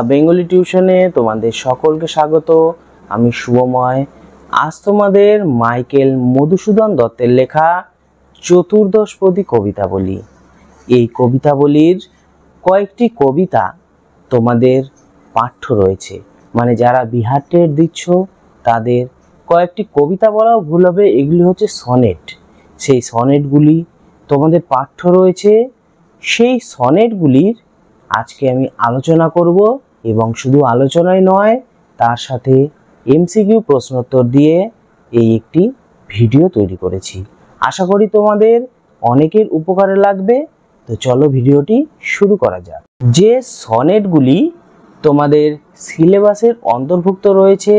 Bengali টিউশনে তোমাদের সকলকে স্বাগত। আমি শুভময়। আজ তোমাদের মাইকেল মধুসূদন দত্তের লেখা চতুর্দশপদী কবিতাবলী, এই কবিতাবলীর কয়েকটি কবিতা তোমাদের পাঠ্য রয়েছে। মানে যারা বিহার টেট দিচ্ছ তাদের কয়েকটি কবিতা বলাও ভুল হবে, এগুলি হচ্ছে সনেট। সেই সনেটগুলি তোমাদের পাঠ্য রয়েছে। সেই সনেটগুলির আজকে আমি আলোচনা করব, এবং শুধু আলোচনাই নয়, তার সাথে এমসিকিউ প্রশ্নোত্তর দিয়ে এই একটি ভিডিও তৈরি করেছি। আশা করি তোমাদের অনেকের উপকারে লাগবে। তো চলো ভিডিওটি শুরু করা যাক। যে সনেটগুলি তোমাদের সিলেবাসের অন্তর্ভুক্ত রয়েছে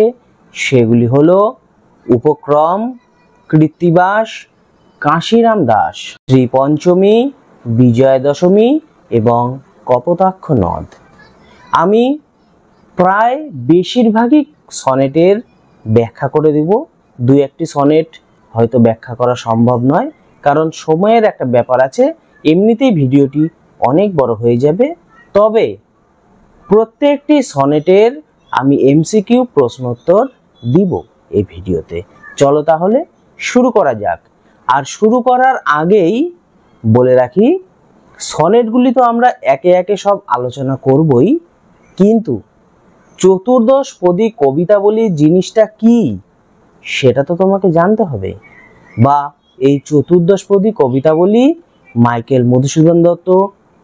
সেগুলি হলো উপক্রম, কৃত্তিবাস, কাশিরাম দাস, শ্রীপঞ্চমী, বিজয়া দশমী এবং কপোতাক্ষ নদ। আমি প্রায় বেশিরভাগই সনেটের ব্যাখ্যা করে দেব। দুই একটি সনেট হয়তো ব্যাখ্যা করা সম্ভব নয়, কারণ সময়ের একটা ব্যাপার আছে। এমনিতেই ভিডিওটি অনেক বড় হয়ে যাবে। তবে প্রত্যেকটি সনেটের আমি এমসিকিউ প্রশ্নোত্তর দিব এই ভিডিওতে। চলো তাহলে শুরু করা যাক। আর শুরু করার আগেই বলে রাখি, সনেটগুলি তো আমরা একে একে সব আলোচনা করবই, কিন্তু চতুর্দশপদী কবিতাবলী জিনিসটা কি সেটা তো তোমাকে জানতে হবে। বা এই চতুর্দশপদী কবিতাবলী মাইকেল মধুসূদন দত্ত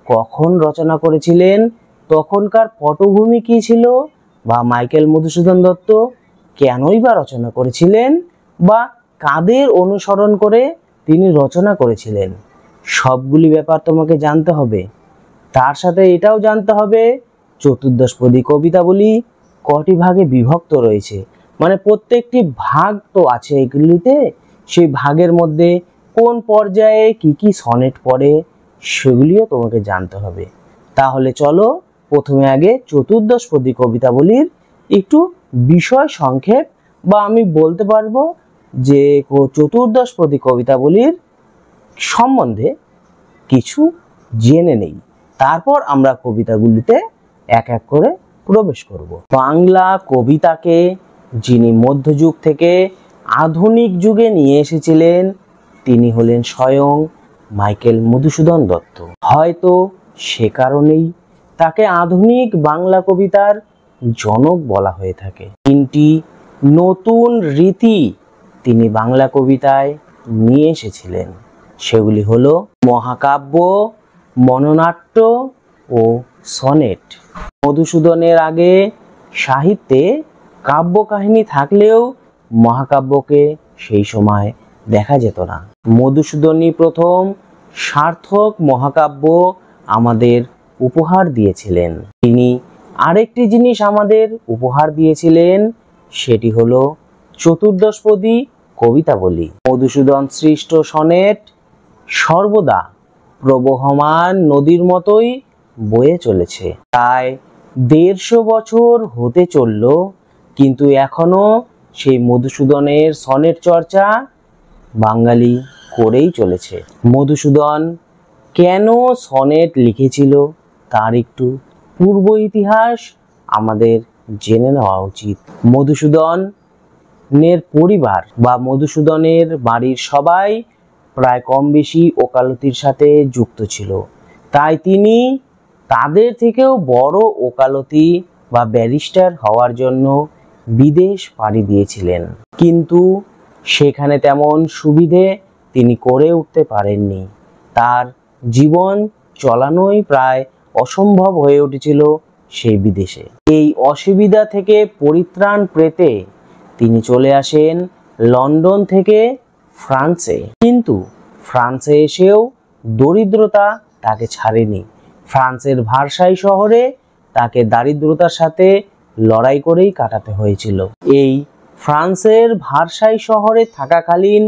কখন রচনা করেছিলেন, তখনকার পটভূমি কী ছিল, বা মাইকেল মধুসূদন দত্ত কেনই বা রচনা করেছিলেন, বা কাদের অনুসরণ করে তিনি রচনা করেছিলেন, সবগুলি ব্যাপার তোমাকে জানতে হবে। তার সাথে এটাও জানতে হবে চতুর্দশপদী কবিতাবলী কটি ভাগে বিভক্ত রয়েছে। মানে প্রত্যেকটি ভাগ তো আছে এগুলিতে, সেই ভাগের মধ্যে কোন পর্যায়ে কি কি সনেট পড়ে সেগুলিও তোমাকে জানতে হবে। তাহলে চলো প্রথমে আগে চতুর্দশপদী কবিতাবলীর একটু বিষয় সংক্ষেপ, বা আমি বলতে পারবো যে চতুর্দশপদী কবিতাবলীর সম্বন্ধে কিছু জেনে নেই। তারপর আমরা কবিতাগুলিতে এক এক করে প্রবেশ করব। বাংলা কবিতাকে যিনি মধ্যযুগ থেকে আধুনিক যুগে নিয়ে এসেছিলেন তিনি হলেন স্বয়ং মাইকেল মধুসূদন দত্ত। হয়তো সে কারণেই তাকে আধুনিক বাংলা কবিতার জনক বলা হয়ে থাকে। তিনটি নতুন রীতি তিনি বাংলা কবিতায় নিয়ে এসেছিলেন। সেগুলি হলো মহাকাব্য, মননাট্য ও সনেট। মধুসূদনের আগে সাহিত্যে কাব্য কাহিনী থাকলেও মহাকাব্যকে সেই সময় দেখা যেত না। মধুসূদনই প্রথম সার্থক মহাকাব্য আমাদের উপহার দিয়েছিলেন। তিনি আরেকটি জিনিস আমাদের উপহার দিয়েছিলেন, সেটি হলো চতুর্দশপদী কবিতাবলী। মধুসূদন সৃষ্ট সনেট সর্বদা প্রবহমান নদীর মতোই বয়ে চলেছে। প্রায় 150 বছর হতে চলল, কিন্তু এখনো সেই মধুসূদনের সনেট চর্চা বাঙালি করেই চলেছে। মধুসূদন কেন সনেট লিখেছিল তার একটু পূর্ব ইতিহাস আমাদের জেনে নেওয়া উচিত। মধুসূদনের পরিবার বা মধুসূদনের বাড়ির সবাই প্রায় কম বেশি ওকালতির সাথে যুক্ত ছিল, তাই তিনি তাদের থেকেও বড় ওকালতি বা ব্যারিস্টার হওয়ার জন্য বিদেশ পাড়ি দিয়েছিলেন। কিন্তু সেখানে তেমন সুবিধে তিনি করে উঠতে পারেননি। তার জীবন চলানোই প্রায় অসম্ভব হয়ে উঠেছিল সেই বিদেশে। এই অসুবিধা থেকে পরিত্রাণ পেতে তিনি চলে আসেন লন্ডন থেকে ফ্রান্সে। কিন্তু ফ্রান্সে এসেও দরিদ্রতা তাকে ছাড়েনি। ফ্রান্সের ভার্সাই শহরে তাকে দারিদ্রতার সাথে লড়াই করেই কাটাতে হয়েছিল। এই ফ্রান্সের ভার্সাই শহরে থাকাকালীন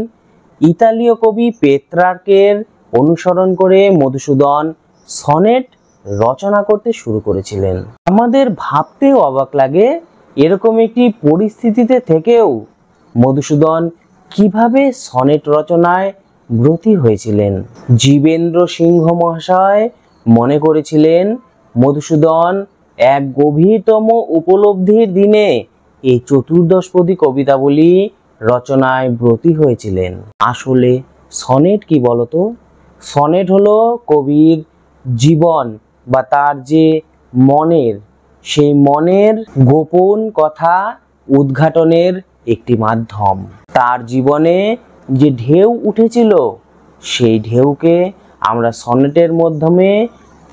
ইতালীয় কবি পেত্রার্কের অনুসরণ করে মধুসূদন সনেট রচনা করতে শুরু করেছিলেন। আমাদের ভাবতেও অবাক লাগে, এরকম একটি পরিস্থিতিতে থেকেও মধুসূদন কিভাবে সনেট রচনায় ব্রতী হয়েছিলেন। জীবেন্দ্র সিংহ মহাশয় মনে করেছিলেন মধুসূদন এক গভীরতম উপলব্ধির দিনে এই চতুর্দশপদী কবিতাবলী রচনায় ব্রতী হয়েছিলেন। আসলে সনেট কি বলতো? সনেট হলো কবির জীবন বা তার যে মনের, সেই মনের গোপন কথা উদ্ঘাটনের একটি মাধ্যম। তার জীবনে যে ঢেউ উঠেছিল, সেই ঢেউকে আমরা সনেটের মাধ্যমে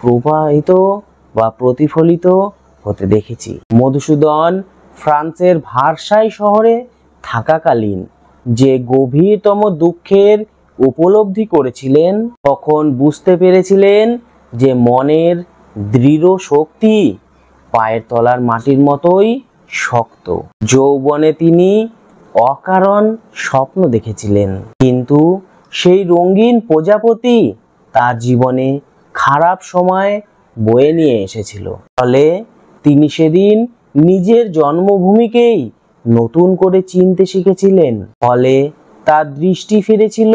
প্রবাহিত বা প্রতিফলিত হতে দেখেছি। মধুসূদন ফ্রান্সের ভার্সাই শহরে থাকাকালীন যে গভীরতম দুঃখের উপলব্ধি করেছিলেন, তখন বুঝতে পেরেছিলেন যে মনের দৃঢ় শক্তি পায়ের তলার মাটির মতোই শক্ত। যৌবনে তিনি অকারণ স্বপ্ন দেখেছিলেন, কিন্তু সেই রঙিন প্রজাপতি তার জীবনে খারাপ সময় বয়ে নিয়ে এসেছিল। ফলে তিনি সেদিন নিজের জন্মভূমিকেই নতুন করে চিনতে শিখেছিলেন। ফলে তার দৃষ্টি ফিরেছিল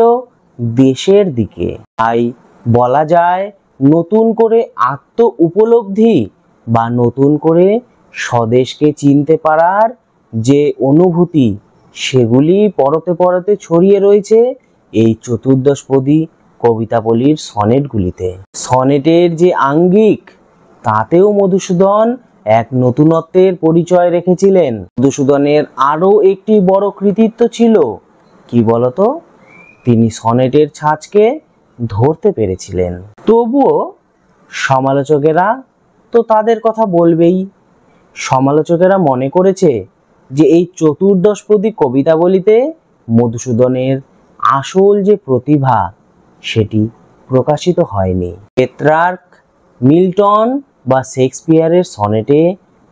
দেশের দিকে। তাই বলা যায়, নতুন করে আত্ম উপলব্ধি বা নতুন করে স্বদেশকে চিনতে পারার যে অনুভূতি, সেগুলি পরতে পরতে ছড়িয়ে রয়েছে এই চতুর্দশপদী কবিতাবলীর সনেটগুলিতে। সনেটের যে আঙ্গিক, তাতেও মধুসূদন এক নতুনত্বের পরিচয় রেখেছিলেন। মধুসূদনের আরও একটি বড় কৃতিত্ব ছিল, কি বলতো? তিনি সনেটের ছাঁচকে ধরতে পেরেছিলেন। তবুও সমালোচকেরা তো তাদের কথা বলবেই। সমালোচকেরা মনে করেছে যে এই চতুর্দশপদী কবিতাবলীতে মধুসূদনের আসল যে প্রতিভা, সেটি প্রকাশিত হয়নি। পেত্রার্ক, মিল্টন বা শেক্সপিয়ারের সনেটে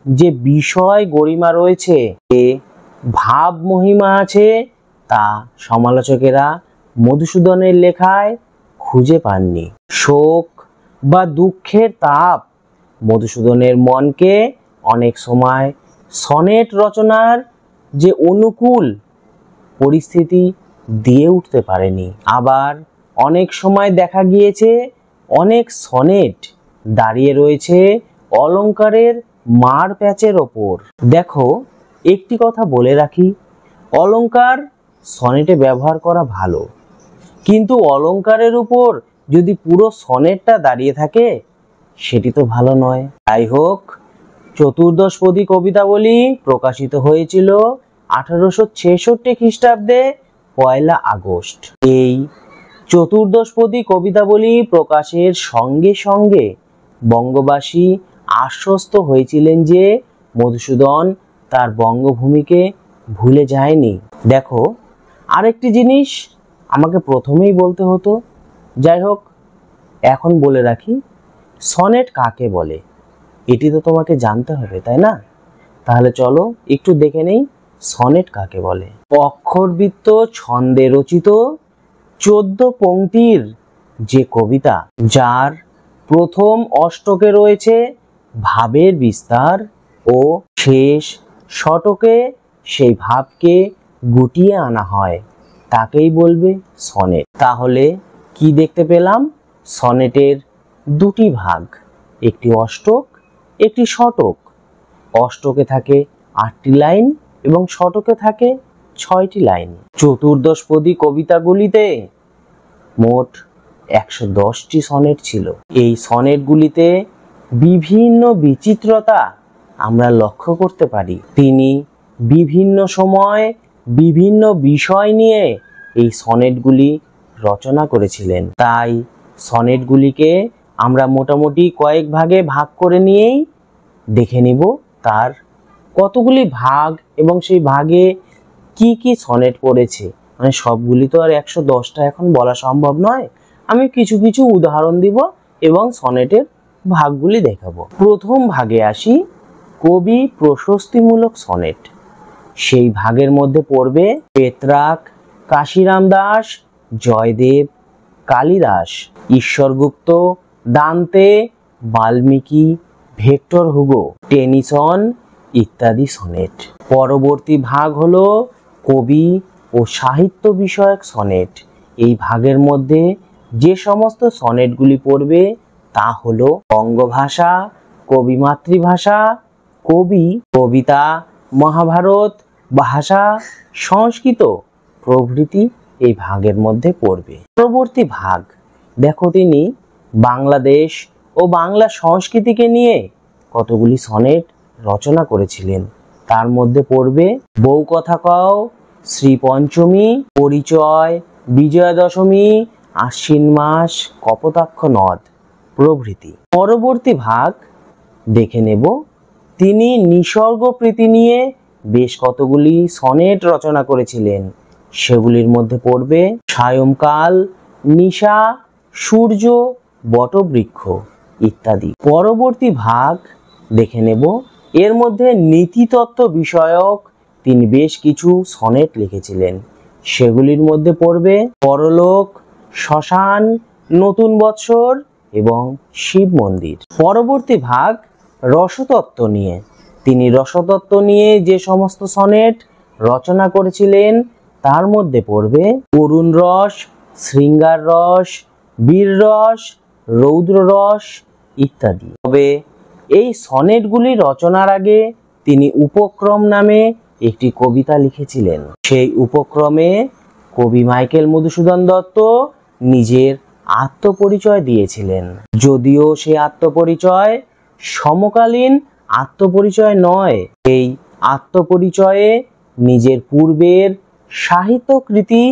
যে বিষয় গরিমা রয়েছে, যে ভাব মহিমা আছে, তা সমালোচকেরা মধুসূদনের লেখায় খুঁজে পাননি। শোক বা দুঃখের তাপ মধুসূদনের মনকে অনেক সময় সনেট রচনার যে অনুকূল পরিস্থিতি দিয়ে উঠতে পারেনি। আবার অনেক সময় দেখা গিয়েছে অনেক সনেট দাঁড়িয়ে রয়েছে অলংকারের মার প্যাচের ওপর। দেখো, একটি কথা বলে রাখি, অলংকার সনেটে ব্যবহার করা ভালো, কিন্তু অলংকারের উপর যদি পুরো সনেটটা দাঁড়িয়ে থাকে, সেটি তো ভালো নয়। যাই হোক, চতুর্দশপদী কবিতাবলী প্রকাশিত হয়েছিল 1866 খ্রিস্টাব্দে 1 আগস্ট। এই চতুর্দশপদী কবিতাবলী প্রকাশের সঙ্গে সঙ্গে বঙ্গবাসী আশ্বস্ত হয়েছিলেন যে মধুসূদন তার বঙ্গভূমিকে ভুলে যায়নি। দেখো, আরেকটি জিনিস আমাকে প্রথমেই বলতে হতো, যাই হোক এখন বলে রাখি, সনেট কাকে বলে এটি তো তোমাকে জানতে হবে, তাই না? তাহলে চলো একটু দেখে নেই সনেট কাকে বলে। অক্ষরবৃত্ত ছন্দে রচিত 14 পংক্তির যে কবিতা, যার প্রথম অষ্টকে রয়েছে ভাবের বিস্তার ও শেষ ষটকে সেই ভাবকে গুটিয়ে আনা হয়, তাকেই বলবে সনেট। তাহলে কি দেখতে পেলাম? সনেটের দুটি ভাগ, একটি অষ্টক, একটি ষটক। অষ্টকে থাকে 8টি লাইন এবং ষটকে থাকে 6টি লাইন। চতুর্দশপদী কবিতাগুলিতে মোট 110টি সনেট ছিল। এই সনেটগুলিতে বিভিন্ন বিচিত্রতা আমরা লক্ষ্য করতে পারি। তিনি বিভিন্ন সময় বিভিন্ন বিষয় নিয়ে এই সনেটগুলি রচনা করেছিলেন। তাই সনেটগুলিকে আমরা মোটামুটি কয়েক ভাগে ভাগ করে নিয়েই দেখে নিব তার কতগুলি ভাগ এবং সেই ভাগে কি কি সনেট পড়েছে। মানে সবগুলি তো আর 110টা এখন বলা সম্ভব নয়। আমি কিছু কিছু উদাহরণ দিব এবং সনেটের ভাগগুলি দেখাবো। প্রথম ভাগে আসি, কবি প্রশস্তিমূলক সনেট। সেই ভাগের মধ্যে পড়বে Petrarch, Kashiram Das, Jaydev, Kalidas, Ishwar Gupta, Dante, Valmiki, Victor Hugo, Tennyson ইত্যাদি সনেট। পরবর্তী ভাগ হলো কবি ও সাহিত্য বিষয়ক সনেট। এই ভাগের মধ্যে যে সমস্ত সনেটগুলি পড়বে তা হলো বঙ্গভাষা, কবি মাতৃভাষা, কবি, কবিতা, মহাভারত, ভাষা, সংস্কৃত প্রভৃতি এই ভাগের মধ্যে পড়বে। পরবর্তী ভাগ দেখো, তিনি বাংলাদেশ ও বাংলা সংস্কৃতিকে নিয়ে কতগুলি সনেট রচনা করেছিলেন। তার মধ্যে পড়বে বউ কথা কও, শ্রী পঞ্চমী, পরিচয়, বিজয়া দশমী, আশ্বিন মাস, কপোতাক্ষ নদ প্রভৃতি। পরবর্তী ভাগ দেখে নেব, তিনি নিসর্গ প্রীতি নিয়ে বেশ কতগুলি সনেট রচনা করেছিলেন। সেগুলির মধ্যে পড়বে সায়ংকাল, নিশা, সূর্য, বটবৃক্ষ ইত্যাদি। পরবর্তী ভাগ দেখে নেব, এর মধ্যে নীতিতত্ত্ব বিষয়ক তিনি বেশ কিছু সনেট লিখেছিলেন। সেগুলির মধ্যে পড়বে পরলোক, শ্মশান, নতুন বৎসর এবং শিব মন্দির। পরবর্তী ভাগ রসতত্ত্ব নিয়ে। তিনি রসতত্ত্ব নিয়ে যে সমস্ত সনেট রচনা করেছিলেন তার মধ্যে পড়বে করুণ রস, শৃঙ্গার রস, বীর রস, রৌদ্র রস ইত্যাদি। তবে এই সনেটগুলি রচনার আগে তিনি উপক্রম নামে একটি কবিতা লিখেছিলেন। সেই উপক্রমে কবি মাইকেল মধুসূদন দত্ত নিজের আত্মপরিচয় দিয়েছিলেন। যদিও সেই আত্মপরিচয় সমকালীন আত্মপরিচয় নয়, এই আত্মপরিচয়ে নিজের পূর্বের সাহিত্যকৃতি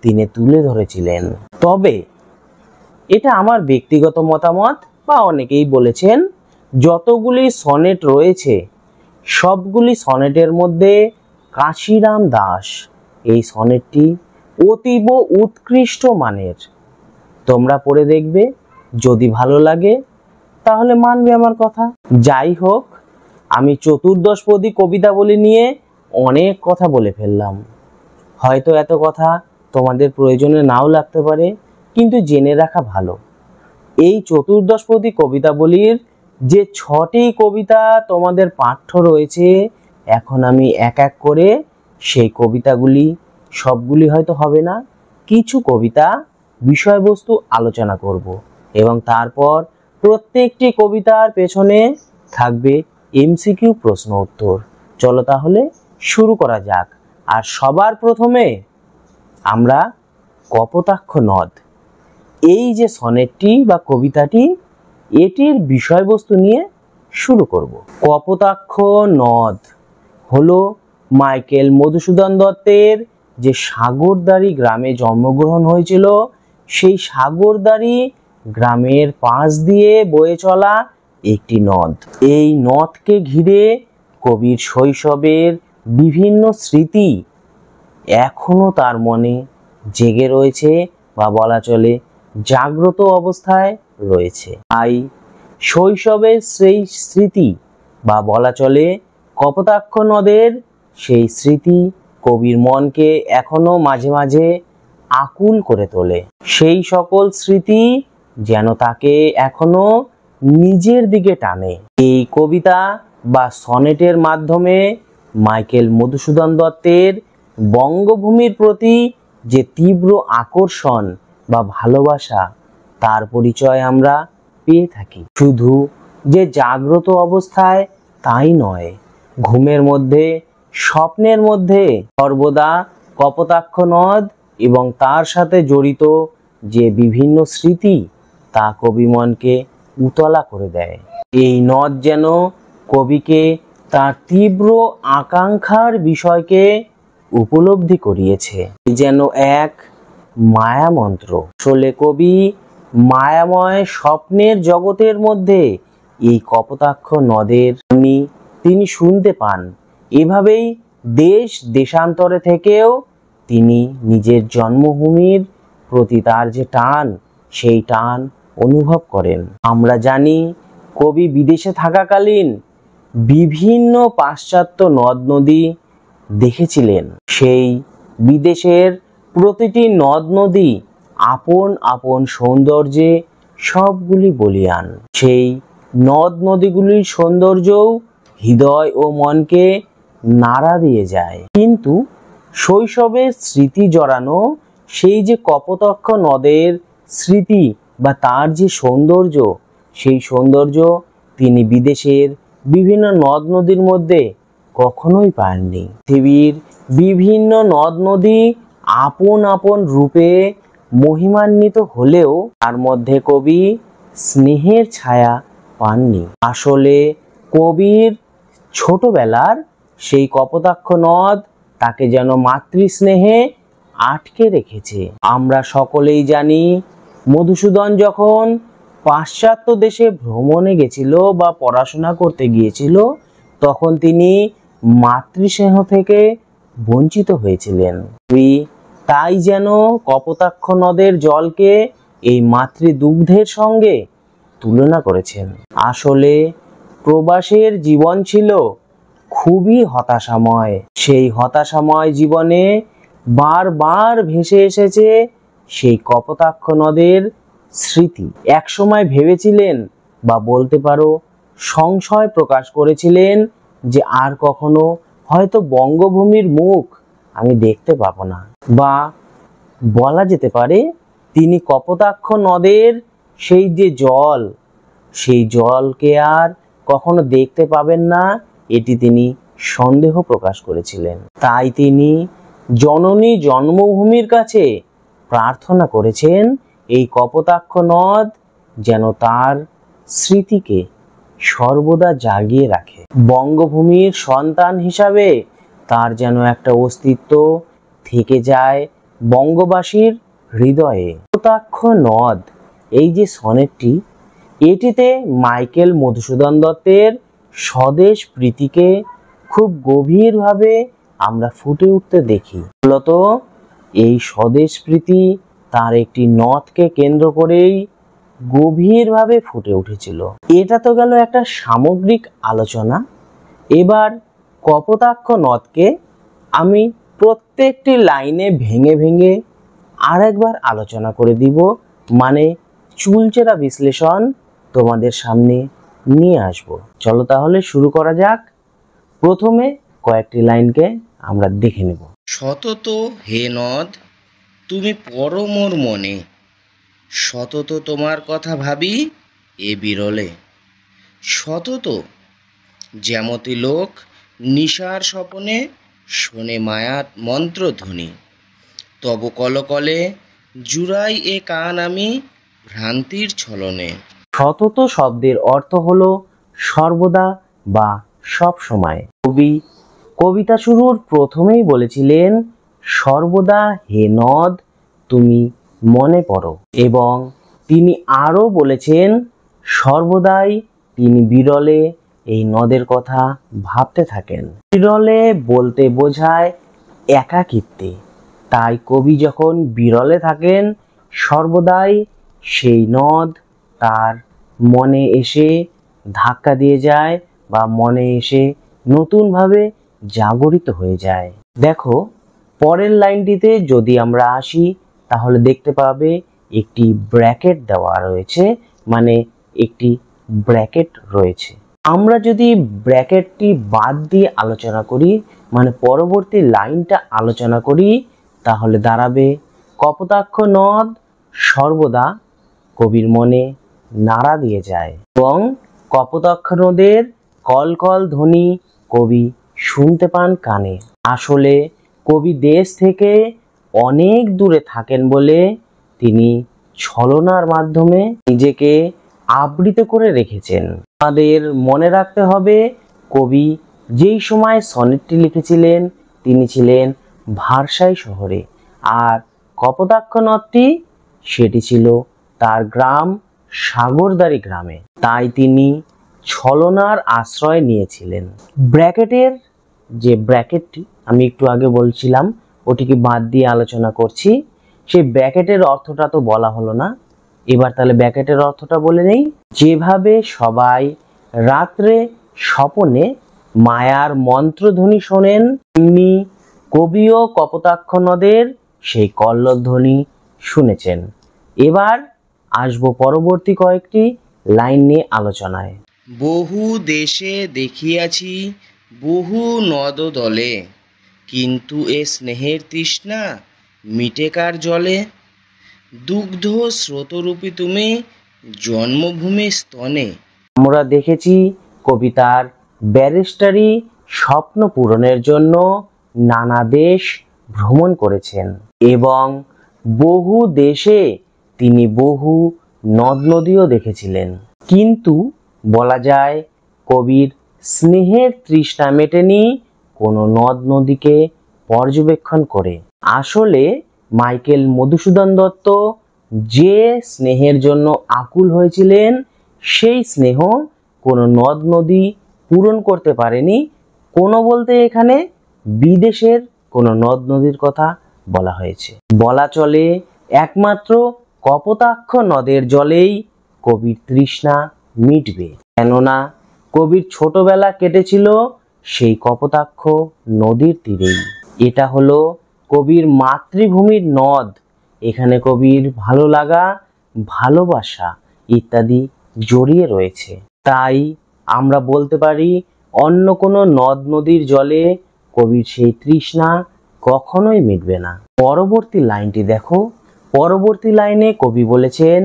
তিনি তুলে ধরেছিলেন। তবে এটা আমার ব্যক্তিগত মতামত, বা অনেকেই বলেছেন, যতগুলি সনেট রয়েছে সবগুলি সনেটের মধ্যে কাশিরাম দাস এই সনেটটি অতীব উৎকৃষ্ট মানের। তোমরা পড়ে দেখবে, যদি ভালো লাগে তাহলে মানবে আমার কথা। যাই হোক, আমি চতুর্দশপদী কবিতাবলী নিয়ে অনেক কথা বলে ফেললাম। হয়তো এত কথা তোমাদের প্রয়োজনে নাও লাগতে পারে, কিন্তু জেনে রাখা ভালো। এই চতুর্দশপদী কবিতাবলীর যে 6টি কবিতা তোমাদের পাঠ্য রয়েছে, এখন আমি এক এক করে সেই কবিতাগুলি, সবগুলি হয়তো হবে না, কিছু কবিতা বিষয়বস্তু আলোচনা করব এবং তারপর প্রত্যেকটি কবিতার পেছনে থাকবে এমসিকিউ প্রশ্ন উত্তর। চলো তাহলে শুরু করা যাক। আর সবার প্রথমে আমরা কপোতাক্ষ নদ, এই যে সনেটটি বা কবিতাটি, এটির বিষয়বস্তু নিয়ে শুরু করব। কপোতাক্ষ নদ হলো মাইকেল মধুসূদন দত্তের যে সাগরদাড়ি গ্রামে জন্মগ্রহণ হয়েছিল, সেই সাগরদাড়ি গ্রামের পাশ দিয়ে বয়ে চলা একটি নদ। এই নদকে ঘিরে কবির শৈশবের বিভিন্ন স্মৃতি এখনো তার মনে জেগে রয়েছে, বা বলা চলে জাগ্রত অবস্থায় রয়েছে। তাই শৈশবের সেই স্মৃতি, বা বলা চলে কপোতাক্ষ নদের সেই স্মৃতি কবির মনকে এখনো মাঝে মাঝে আকুল করে তোলে। সেই সকল স্মৃতি যেন তাকে এখনো নিজের দিকে টানে। এই কবিতা বা সনেটের মাধ্যমে মাইকেল মধুসূদন দত্তের বঙ্গভূমির প্রতি যে তীব্র আকর্ষণ বা ভালোবাসা, তার পরিচয় আমরা পেয়ে থাকি। শুধু যে জাগ্রত অবস্থায় তাই নয়, ঘুমের মধ্যে, স্বপ্নের মধ্যে সর্বদা কপোতাক্ষ নদ এবং তার সাথে জড়িত যে বিভিন্ন স্মৃতি, তা কবি মনকে উতলা করে দেয়। এই নদ যেন কবিকে তার তীব্র আকাঙ্ক্ষার বিষয়কে উপলব্ধি করিয়েছে, যেন এক মায়া মন্ত্র। আসলে কবি মায়াময় স্বপ্নের জগতের মধ্যে এই কপোতাক্ষ নদের তিনি শুনতে পান। এভাবেই দেশ দেশান্তরে থেকেও তিনি নিজের জন্মভূমির প্রতি তার যে টান, সেই টান অনুভব করেন। আমরা জানি কবি বিদেশে থাকাকালীন বিভিন্ন পাশ্চাত্য নদ নদী দেখেছিলেন। সেই বিদেশের প্রতিটি নদ নদী আপন আপন সৌন্দর্যে সবগুলি বলীয়ান। সেই নদ নদীগুলির সৌন্দর্যও হৃদয় ও মনকে নাড়া দিয়ে যায়। কিন্তু শৈশবের স্মৃতি জড়ানো সেই যে কপোতাক্ষ নদের স্মৃতি বা তার যে সৌন্দর্য, সেই সৌন্দর্য তিনি বিদেশের বিভিন্ন নদ নদীর মধ্যে কখনোই পাননি। পৃথিবীর বিভিন্ন নদ নদী আপন আপন রূপে মহিমান্বিত হলেও তার মধ্যে কবি স্নেহের ছায়া পাননি। আসলে কবির ছোটবেলার সেই কপোতাক্ষ নদ তাকে যেন মাতৃস্নেহে আটকে রেখেছে। আমরা সকলেই জানি মধুসূদন যখন পাশ্চাত্য দেশে ভ্রমণে গেছিল বা পড়াশোনা করতে গিয়েছিল, তখন তিনি মাতৃস্নেহ থেকে বঞ্চিত হয়েছিলেন। তাই যেন কপোতাক্ষ নদের জলকে এই মাতৃদুগ্ধের সঙ্গে তুলনা করেছেন। আসলে প্রবাসের জীবন ছিল খুবই হতাশাময়। সেই হতাশাময় জীবনে বারবার ভেসে এসেছে সেই কপোতাক্ষ নদের স্মৃতি। একসময় ভেবেছিলেন বা বলতে পারো সংশয় প্রকাশ করেছিলেন যে আর কখনো হয়তো বঙ্গভূমির মুখ আমি দেখতে পাবো না, বা বলা যেতে পারে তিনি কপোতাক্ষ নদের সেই যে জল, সেই জলকে আর কখনো দেখতে পাবেন না, এটি তিনি সন্দেহ প্রকাশ করেছিলেন। তাই তিনি জননী জন্মভূমির কাছে প্রার্থনা করেছেন এই কপোতাক্ষ নদ যেন তার স্মৃতিকে সর্বদা জাগিয়ে রাখে। বঙ্গভূমির সন্তান হিসাবে তার যেন একটা অস্তিত্ব থেকে যায় বঙ্গবাসীর হৃদয়ে। কপোতাক্ষ নদ, এই যে সনেটটি, এটিতে মাইকেল মধুসূদন দত্তের স্বদেশ প্রীতিকে খুব গভীরভাবে আমরা ফুটে উঠতে দেখি। মূলত এই স্বদেশ প্রীতি তার একটি নদকে কেন্দ্র করেই গভীরভাবে ফুটে উঠেছিল। এটা তো গেল একটা সামগ্রিক আলোচনা। এবার কপোতাক্ষ নদকে আমি প্রত্যেকটি লাইনে ভেঙে ভেঙে আরেকবার আলোচনা করে দিব, মানে চুলচেরা বিশ্লেষণ তোমাদের সামনে নিয়ে আসব। চলো তাহলে শুরু করা যাক। প্রথমে কয়েকটি লাইনকে আমরা দেখে নেব। সতত হে নদ তুমি পড়ো মোর মনে, সতত তোমার কথা ভাবি এ বিরলে। সতত যেমতি লোক নিশার স্বপনে শোনে মায়ার মন্ত্রধ্বনি, তব কলকলে জুড়াই এ কান আমি ভ্রান্তির ছলনে। সতত শব্দের অর্থ হলো সর্বদা বা সব সময়। কবি কবিতা শুরুর প্রথমেই বলেছিলেন সর্বদা হে নদ তুমি মনে পড়ো, এবং তিনি আরও বলেছেন সর্বদাই তিনি বিরলে এই নদের কথা ভাবতে থাকেন। বিরলে বলতে বোঝায় একাকিত্বে, তাই কবি যখন বিরলে থাকেন সর্বদাই সেই নদ তার মনে এসে ধাক্কা দিয়ে যায় বা মনে এসে নতুনভাবে জাগরিত হয়ে যায়। দেখো পরের লাইনটিতে যদি আমরা আসি তাহলে দেখতে পাবে একটি ব্র্যাকেট দেওয়া রয়েছে, মানে একটি ব্র্যাকেট রয়েছে। আমরা যদি ব্র্যাকেটটি বাদ দিয়ে আলোচনা করি, মানে পরবর্তী লাইনটা আলোচনা করি, তাহলে দাঁড়াবে কপোতাক্ষ নদ সর্বদা কবির মনে নাড়া দিয়ে যায়, এবং কপোতাক্ষ নদের কলকল ধ্বনি কবি শুনতে পান কানে। আসলে কবি দেশ থেকে অনেক দূরে থাকেন বলে তিনি ছলনার মাধ্যমে নিজেকে আবৃত করে রেখেছেন। আমাদের মনে রাখতে হবে কবি যেই সময় সনেটটি লিখেছিলেন তিনি ছিলেন ভারসাই শহরে, আর কপোতাক্ষ নদটি সেটি ছিল তার গ্রাম সাগরদাড়ি গ্রামে। তাই তিনি ছলনার আশ্রয় নিয়েছিলেন। ব্র্যাকেটের যে ব্র্যাকেটটি আমি একটু আগে বলছিলাম ওটিকে বাদ দিয়ে আলোচনা করছি, সেই ব্র্যাকেটের অর্থটা তো বলা হলো না, এবার তাহলে ব্র্যাকেটের অর্থটা বলে নেই। যেভাবে সবাই রাত্রে স্বপনে মায়ার মন্ত্রধ্বনি শোনেন, তেমনি কবিও কপোতাক্ষ নদের সেই কল্লোধ্বনি শুনেছেন। এবার আসবো পরবর্তী কয়েকটি লাইন নিয়ে আলোচনায়। বহু দেশে দেখিয়াছি বহু নদ দলে, কিন্তু এ স্নেহের তৃষ্ণা মিটে কার জলে। দুগ্ধ স্রোতরূপী তুমি জন্মভূমি স্তনে। আমরা দেখেছি কবিতার ব্যারিস্টারি স্বপ্ন পূরণের জন্য নানা দেশ ভ্রমণ করেছেন এবং বহু দেশে তিনি বহু নদ নদীও দেখেছিলেন। কিন্তু বলা যায় কবির স্নেহের তৃষ্ণা মেটেনি কোনো নদ নদীকে পর্যবেক্ষণ করে। আসলে মাইকেল মধুসূদন দত্ত যে স্নেহের জন্য আকুল হয়েছিলেন সেই স্নেহ কোনো নদ নদী পূরণ করতে পারেনি। কোনো বলতে এখানে বিদেশের কোনো নদ নদীর কথা বলা হয়েছে। বলা চলে একমাত্র কপোতাক্ষ নদের জলেই কবির তৃষ্ণা মিটবে, কেননা কবির ছোটবেলা কেটেছিল সেই কপোতাক্ষ নদীর তীরেই। এটা হলো কবির মাতৃভূমির নদ। এখানে কবির ভালো লাগা, ভালোবাসা ইত্যাদি জড়িয়ে রয়েছে। তাই আমরা বলতে পারি অন্য কোনো নদ নদীর জলে কবির সেই তৃষ্ণা কখনোই মিটবে না। পরবর্তী লাইনটি দেখো। পরবর্তী লাইনে কবি বলেছেন,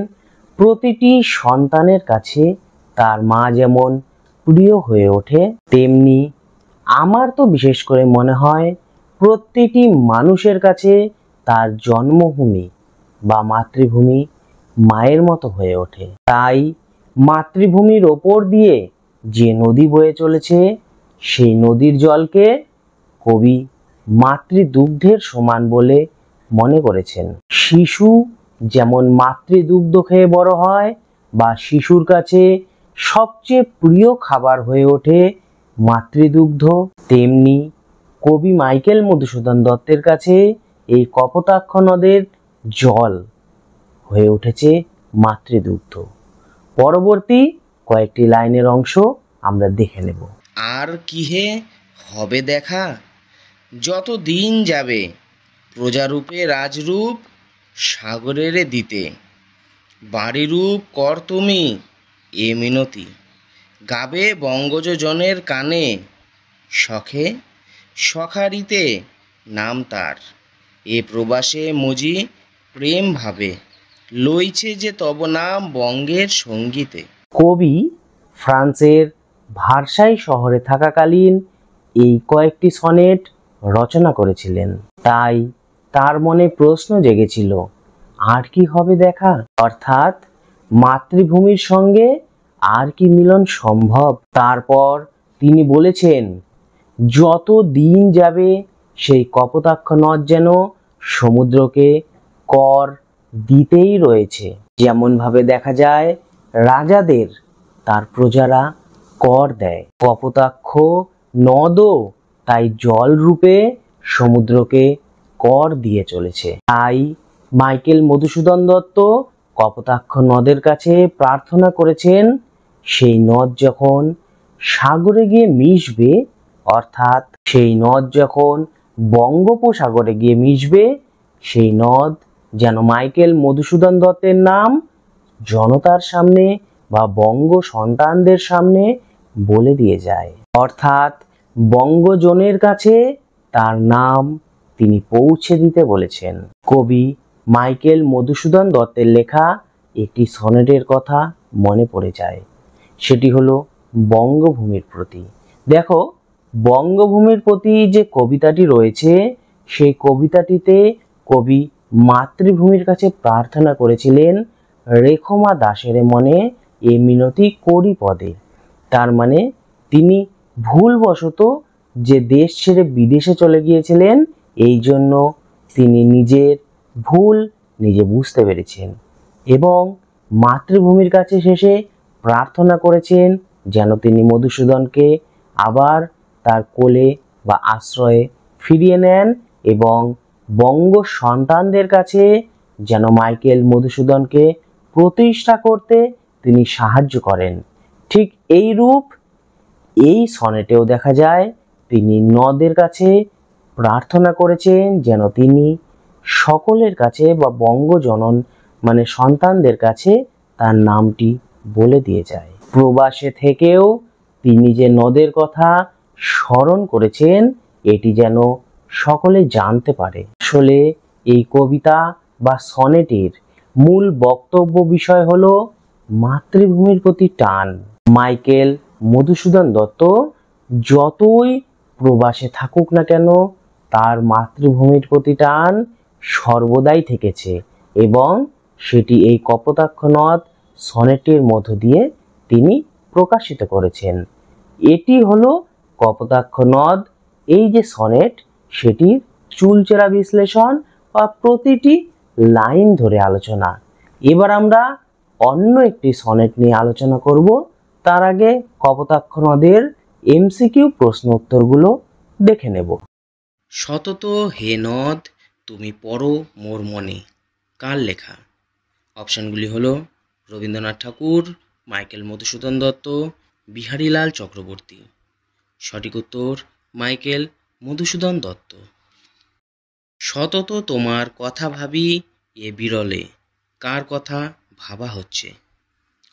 প্রতিটি সন্তানের কাছে তার মা যেমন প্রিয় হয়ে ওঠে, তেমনি আমার তো বিশেষ করে মনে হয় প্রতিটি মানুষের কাছে তার জন্মভূমি বা মাতৃভূমি মায়ের মতো হয়ে ওঠে। তাই মাতৃভূমির ওপর দিয়ে যে নদী বয়ে চলেছে সেই নদীর জলকে কবি মাতৃদুগ্ধের সমান বলে মনে করেছেন। শিশু যেমন মাতৃদুগ্ধ খেয়ে বড় হয় বা শিশুর কাছে সবচেয়ে প্রিয় খাবার হয়ে ওঠে মাতৃদুগ্ধ, তেমনি কবি মাইকেল মধুসূদন দত্তের কাছে এই কপোতাক্ষ নদের জল হয়ে উঠেছে মাতৃদুগ্ধ। পরবর্তী কয়েকটি লাইনের অংশ আমরা দেখে নেব। আর কি হে হবে দেখা, যত দিন যাবে প্রজারূপে রাজরূপ সাগরেরে দিতে, বাড়িরূপ কর তুমি এ মিনতি, গাবে বঙ্গজজনের কানে শখে সখারিতে নাম তার, এ প্রবাসে মজি প্রেম ভাবে, লইছে যে তব নাম বঙ্গের সঙ্গীতে। কবি ফ্রান্সের ভার্সাই শহরে থাকাকালীন এই কয়েকটি সনেট রচনা করেছিলেন। তাই তার মনে প্রশ্ন জেগেছিল, আর কি হবে দেখা, অর্থাৎ মাতৃভূমির সঙ্গে আর কি মিলন সম্ভব। তারপর তিনি বলেছেন, যত দিন যাবে সেই কপোতাক্ষ নদ যেন সমুদ্রকে কর দিতেই রয়েছে। যেমন ভাবে দেখা যায় রাজাদের তার প্রজারা কর দেয়, কপোতাক্ষ নদও তাই জল রূপে সমুদ্রকে কর দিয়ে চলেছে। তাই মাইকেল মধুসূদন দত্ত কপোতাক্ষ নদের কাছে প্রার্থনা করেছেন, সেই নদ যখন সাগরে গিয়ে মিশবে, অর্থাৎ সেই নদ যখন বঙ্গোপসাগরে গিয়ে মিশবে, সেই নদ যেন মাইকেল মধুসূদন দত্তের নাম জনতার সামনে বা বঙ্গ সন্তানদের সামনে বলে দিয়ে যায়, অর্থাৎ বঙ্গজনের কাছে তার নাম তিনি পৌঁছে দিতে বলেছেন। কবি মাইকেল মধুসূদন দত্তের লেখা একটি সনেটের কথা মনে পড়ে যায়, সেটি হলো বঙ্গভূমির প্রতি। দেখো, বঙ্গভূমির প্রতি যে কবিতাটি রয়েছে সেই কবিতাটিতে কবি মাতৃভূমির কাছে প্রার্থনা করেছিলেন, রেখমা দাসের মনে এ মিনতি করি পদে। তার মানে তিনি ভুলবশত যে দেশ ছেড়ে বিদেশে চলে গিয়েছিলেন, এই জন্য তিনি নিজের ভুল নিজে বুঝতে পেরেছেন এবং মাতৃভূমির কাছে শেষে প্রার্থনা করেছেন যেন তিনি মধুসূদনকে আবার তার কোলে বা আশ্রয়ে ফিরিয়ে নেন এবং বঙ্গ সন্তানদের কাছে যেন মাইকেল মধুসূদনকে প্রতিষ্ঠা করতে তিনি সাহায্য করেন। ঠিক এই রূপ এই সনেটেও দেখা যায়, তিনি নদের কাছে প্রার্থনা করেছেন যেন তিনি সকলের কাছে বা বঙ্গজনন মানে সন্তানদের কাছে তার নামটি বলে দিয়ে যায়। প্রবাসে থেকেও তিনি যে নদের কথা স্মরণ করেছেন এটি যেন সকলে জানতে পারে। আসলে এই কবিতা বা সনেটের মূল বক্তব্য বিষয় হলো মাতৃভূমির প্রতি টান, মাইকেল মধুসূদন দত্ত যতই প্রবাসে থাকুক না কেন তার মাতৃভূমির প্রতি টান সর্বদাই থেকেছে এবং সেটি এই কপোতাক্ষ নদ সনেটের মধ্য দিয়ে তিনি প্রকাশিত করেছেন। এটি হলো কপোতাক্ষ নদ। এই যে সনেট সেটির চুলচেরা বিশ্লেষণ বা প্রতিটি লাইন ধরে আলোচনা। এবার আমরা অন্য একটি সনেট নিয়ে আলোচনা করব। তার আগে কপোতাক্ষ নদের এমসিকিউ প্রশ্ন উত্তরগুলো দেখে নেব। সতত হে নদ তুমি পড়ো মোর মনে, কার লেখা? অপশানগুলি হলো রবীন্দ্রনাথ ঠাকুর, মাইকেল মধুসূদন দত্ত, বিহারীলাল চক্রবর্তী। সঠিক উত্তর মাইকেল মধুসূদন দত্ত। সতত তোমার কথা ভাবি এ বিরলে, কার কথা ভাবা হচ্ছে?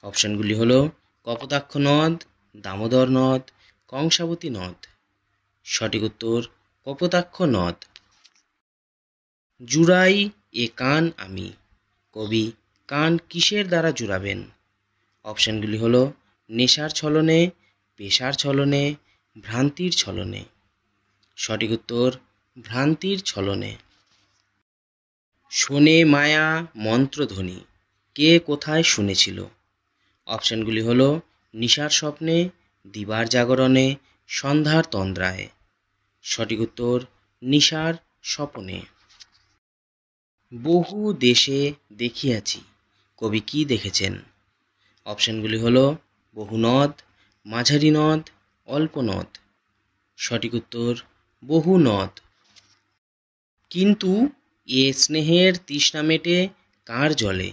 অপশানগুলি হলো কপোতাক্ষ নদ, দামোদর নদ, কংসাবতী নদ। সঠিক উত্তর কপোতাক্ষ নদ। জুড়াই এ কান আমি, কবি কান কিসের দ্বারা জুড়াবেন? অপশানগুলি হলো নেশার ছলনে, পেশার ছলনে, ভ্রান্তির ছলনে। সঠিক উত্তর ভ্রান্তির ছলনে। শোনে মায়া মন্ত্রধ্বনি, কে কোথায় শুনেছিল? অপশানগুলি হলো নিশার স্বপ্নে, দিবার জাগরণে, সন্ধ্যার তন্দ্রায়। সঠিক উত্তর নিশার স্বপনে। বহু দেশে দেখিয়াছি, কবি কি দেখেছেন? অপশানগুলি হলো বহু নদ, মাঝারি নদ, অল্প নদ। সঠিক উত্তর বহু নদ। কিন্তু এ স্নেহের তৃষ্ণা মেটে কার জলে?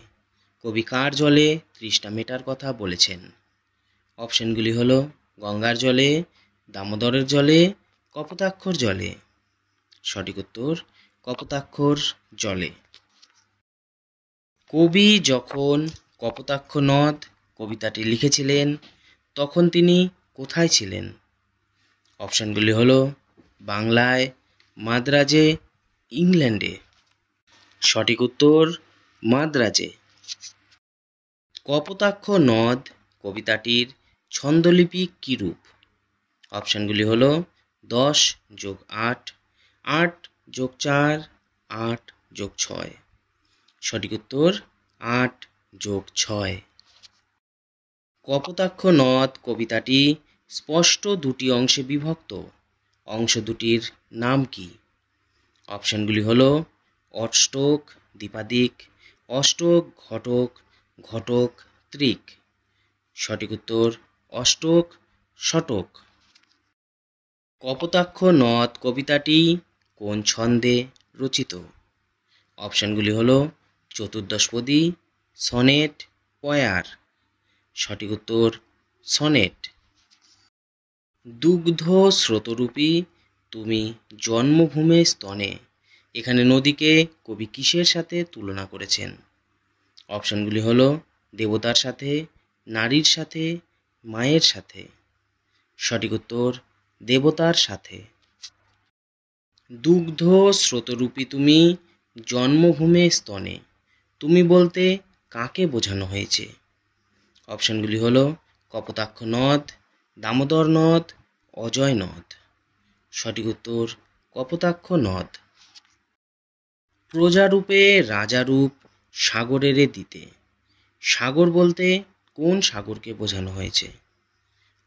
কবি কার জলে তৃষ্ণা মেটার কথা বলেছেন? অপশানগুলি হলো গঙ্গার জলে, দামোদরের জলে, কপোতাক্ষর জলে। সঠিক উত্তর কপোতাক্ষর জলে। কবি যখন কপোতাক্ষ নদ কবিতাটি লিখেছিলেন তখন তিনি কোথায় ছিলেন? অপশানগুলি হলো বাংলায়, মাদ্রাজে, ইংল্যান্ডে। সঠিক উত্তর মাদ্রাজে। কপোতাক্ষ নদ কবিতাটির ছন্দলিপি কিরূপ? অপশানগুলি হলো 10+8, 8+4, 8+6। সঠিক উত্তর 8+6। কপোতাক্ষ নদ কবিতাটি স্পষ্ট দুটি অংশে বিভক্ত, অংশ দুটির নাম কি? অপশানগুলি হলো অষ্টক, দ্বিপাদিক, অষ্টক, ঘটক, ঘটক, ত্রিক। সঠিক উত্তর অষ্টক, শতক। কপোতাক্ষ নদ কবিতাটি কোন ছন্দে রচিত? অপশানগুলি হলো চতুর্দশপদী, সনেট, পয়ার। সঠিক উত্তর সনেট। দুগ্ধ স্রোতরূপী তুমি জন্মভূমে স্তনে, এখানে নদীকে কবি কিসের সাথে তুলনা করেছেন? অপশানগুলি হলো দেবতার সাথে, নারীর সাথে, মায়ের সাথে। সঠিক উত্তর দেবতার সাথে। দুগ্ধ স্রোতরূপী তুমি জন্মভূমে স্তনে, তুমি বলতে কাকে বোঝানো হয়েছে? অপশানগুলি হলো কপোতাক্ষ নদ, দামোদর নদ, অজয় নদ। সঠিক উত্তর কপোতাক্ষ নদ। প্রজারূপে রাজারূপ সাগরেরে দিতে, সাগর বলতে কোন সাগরকে বোঝানো হয়েছে?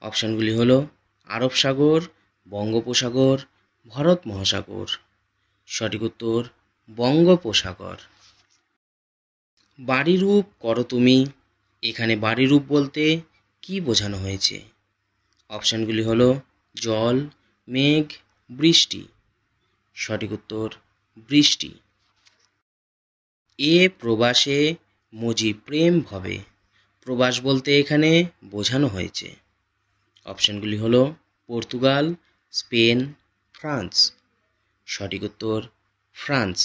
অপশানগুলি হলো আরব সাগর, বঙ্গোপসাগর, ভরত মহাসাগর। সঠিক উত্তর বঙ্গোপসাগর। বাড়িরূপ করো তুমি, এখানে বাড়িরূপ বলতে কি বোঝানো হয়েছে? অপশানগুলি হলো জল, মেঘ, বৃষ্টি। সঠিক উত্তর বৃষ্টি। এ প্রবাসে মজি প্রেম ভবে, প্রবাস বলতে এখানে বোঝানো হয়েছে? অপশানগুলি হলো পর্তুগাল, স্পেন, ফ্রান্স। সঠিক উত্তর ফ্রান্স।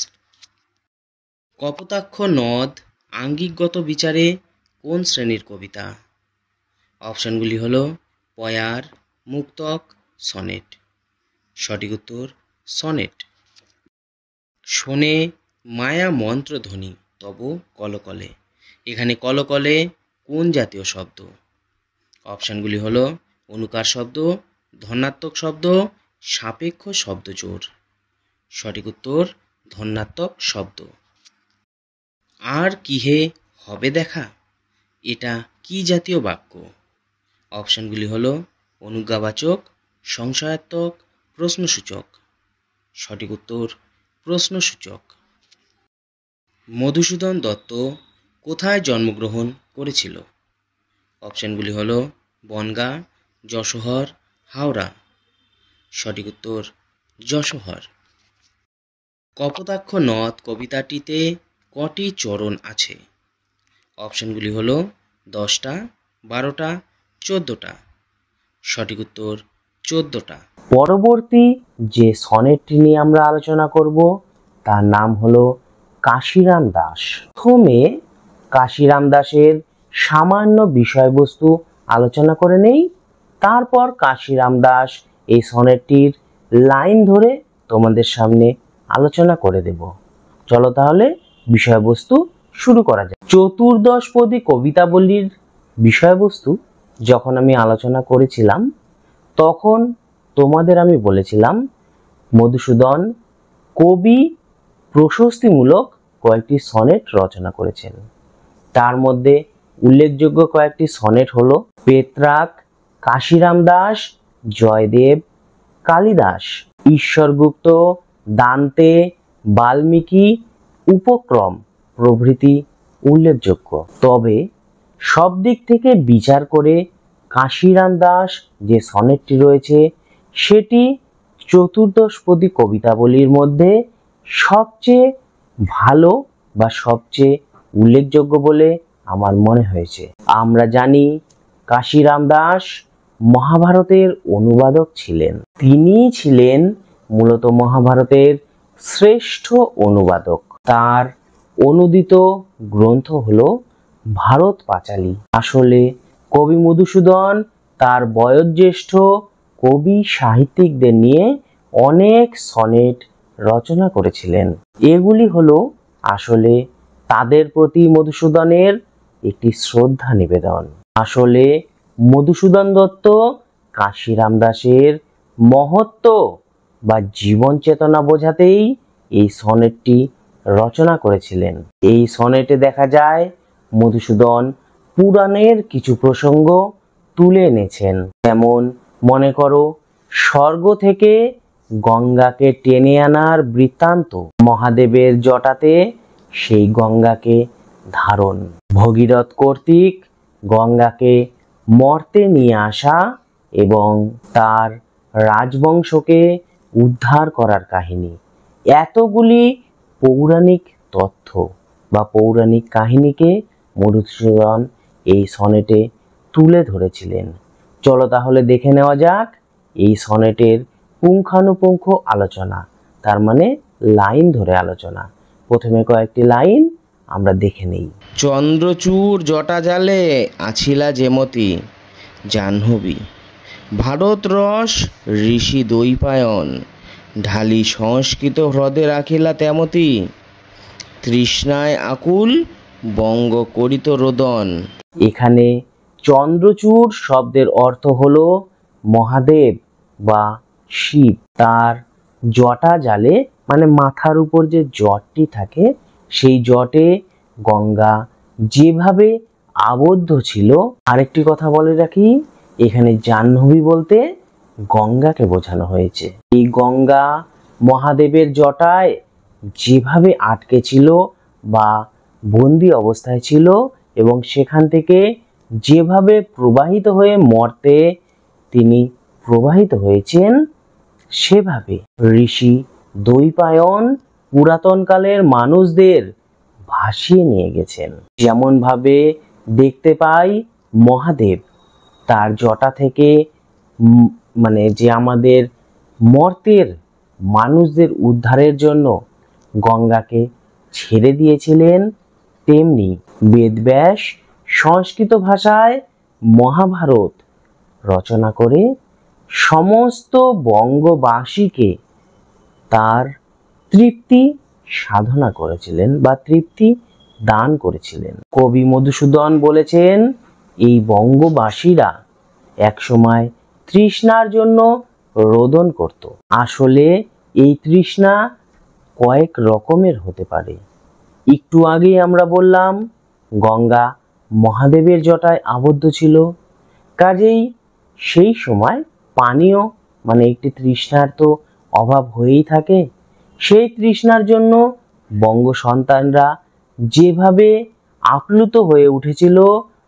কপোতাক্ষ নদ আঙ্গিকগত বিচারে কোন শ্রেণীর কবিতা? অপশানগুলি হলো পয়ার, মুক্তক, সনেট। সঠিক উত্তর সনেট। শোনে মায়া মন্ত্রধ্বনি তব কলকলে, এখানে কলকলে কোন জাতীয় শব্দ? অপশানগুলি হলো অনুকার শব্দ, ধনাত্মক শব্দ, সাপেক্ষ শব্দজোড়। সঠিক উত্তর ধনাত্মক শব্দ। আর কি হে হবে দেখা, এটা কি জাতীয় বাক্য? অপশানগুলি হলো অনুজ্ঞাবাচক, সংশয়াত্মক, প্রশ্নসূচক। সঠিক উত্তর প্রশ্নসূচক। মধুসূদন দত্ত কোথায় জন্মগ্রহণ করেছিল? অপশানগুলি হলো বনগাঁ, যশোহর, হাওড়া। সঠিক উত্তর যশোহর। কপোতাক্ষ নদ কবিতাটিতে কটি চরণ আছে? অপশানগুলি হলো 10টা, 12টা, 14টা। সঠিক উত্তর 14টা। পরবর্তী যে সনেটটি নিয়ে আমরা আলোচনা করব তার নাম হলো কাশিরাম দাস। প্রথমে কাশিরাম দাসের সামান্য বিষয়বস্তু আলোচনা করে নেই, তারপর কাশিরাম দাস এই সনেটটির লাইন ধরে তোমাদের সামনে আলোচনা করে দেব। চলো তাহলে বিষয়বস্তু শুরু করা যাক। চতুর্দশপদী কবিতাবলীর বিষয়বস্তু যখন আমি আলোচনা করেছিলাম তখন তোমাদের আমি বলেছিলাম মধুসূদন কবি প্রশস্তিমূলক কয়েকটি সনেট রচনা করেছেন। তার মধ্যে উল্লেখযোগ্য কয়েকটি সনেট হলো পেত্রাক, কাশিরাম দাস, জয়দেব, কালিদাস, ঈশ্বরগুপ্ত, দান্তে, বাল্মীকি, উপক্রম প্রভৃতি উল্লেখযোগ্য। তবে সব দিক থেকে বিচার করে কাশিরাম দাস যে সনেটটি রয়েছে সেটি চতুর্দশপদী কবিতাবলীর মধ্যে সবচেয়ে ভালো বা সবচেয়ে উল্লেখযোগ্য বলে আমার মনে হয়েছে। আমরা জানি কাশিরাম দাস মহাভারতের অনুবাদক ছিলেন। তিনিই ছিলেন মূলত মহাভারতের শ্রেষ্ঠ অনুবাদক। তার অনুদিত গ্রন্থ হলো ভারত পাঁচালী। আসলে কবি মধুসূদন তার বয়োজ্যেষ্ঠ কবি সাহিত্যিকদের নিয়ে অনেক সনেট রচনা করেছিলেন। এগুলি হলো আসলে তাদের প্রতি মধুসূদনের একটি শ্রদ্ধা নিবেদন। আসলে মধুসূদন দত্ত কাশিরাম দাসের মহত্ব বা জীবন চেতনা বোঝাতেই এই সনেটটি রচনা করেছিলেন। এই সনেটে দেখা যায় মধুসূদন পুরাণের কিছু প্রসঙ্গ তুলে এনেছেন। যেমন মনে করো স্বর্গ থেকে গঙ্গাকে টেনে আনার বৃত্তান্ত, মহাদেবের জটাতে সেই গঙ্গাকে ধারণ, ভগীরথ কর্তৃক গঙ্গাকে মর্তে নিয়ে আসা এবং তার রাজবংশকে উদ্ধার করার কাহিনী। এতগুলি পৌরাণিক তথ্য বা পৌরাণিক কাহিনীকে মধুসূদন এই সনেটে তুলে ধরেছিলেন। চলো তাহলে দেখে নেওয়া যাক এই সনেটের পুঙ্খানুপুঙ্খ আলোচনা, তার মানে লাইন ধরে আলোচনা। প্রথমে কয়েকটি লাইন আমরা দেখে নেই। চন্দ্রচূড় জটা জালে আছিলা যেমতি, জাহ্নবী ভারত রস ঋষি দৈপায়ন, ঢালি সংস্কৃত হ্রদে রাখিলা তেমতি, তৃষ্ণায় আকুল বঙ্গ করিত রোদন। এখানে চন্দ্রচূড় শব্দের অর্থ হলো মহাদেব বা শিব। তার জটা জালে মানে মাথার উপর যে জটটি থাকে সেই জটে গঙ্গা যেভাবে আবদ্ধ ছিল। আরেকটি কথা বলে রাখি, এখানে জাহ্নবী বলতে গঙ্গাকে বোঝানো হয়েছে। এই গঙ্গা মহাদেবের জটায় যেভাবে আটকে ছিল বা বন্দি অবস্থায় ছিল এবং সেখান থেকে যেভাবে প্রবাহিত হয়ে মর্তে তিনি প্রবাহিত হয়েছেন সেভাবে ঋষি দৈপায়ন পুরাতনকালের মানুষদের ভাসিয়ে নিয়ে গেছেন। যেমন ভাবে দেখতে পাই মহাদেব তার জটা থেকে মানে যে আমাদের মর্তের মানুষদের উদ্ধারের জন্য গঙ্গাকে ছেড়ে দিয়েছিলেন, তেমনি বেদব্যাস সংস্কৃত ভাষায় মহাভারত রচনা করে সমস্ত বঙ্গবাসীকে তার তৃপ্তি সাধনা করেছিলেন বা তৃপ্তি দান করেছিলেন। কবি মধুসূদন বলেছেন এই বঙ্গবাসীরা একসময় তৃষ্ণার জন্য রোদন করত। আসলে এই তৃষ্ণা কয়েক রকমের হতে পারে। একটু আগেই আমরা বললাম গঙ্গা মহাদেবের জটায় আবদ্ধ ছিল, কাজেই সেই সময় পানীয় মানে একটি তৃষ্ণার তো অভাব হয়েই থাকে। সেই তৃষ্ণার জন্য বঙ্গ সন্তানরা যেভাবে আপ্লুত হয়ে উঠেছিল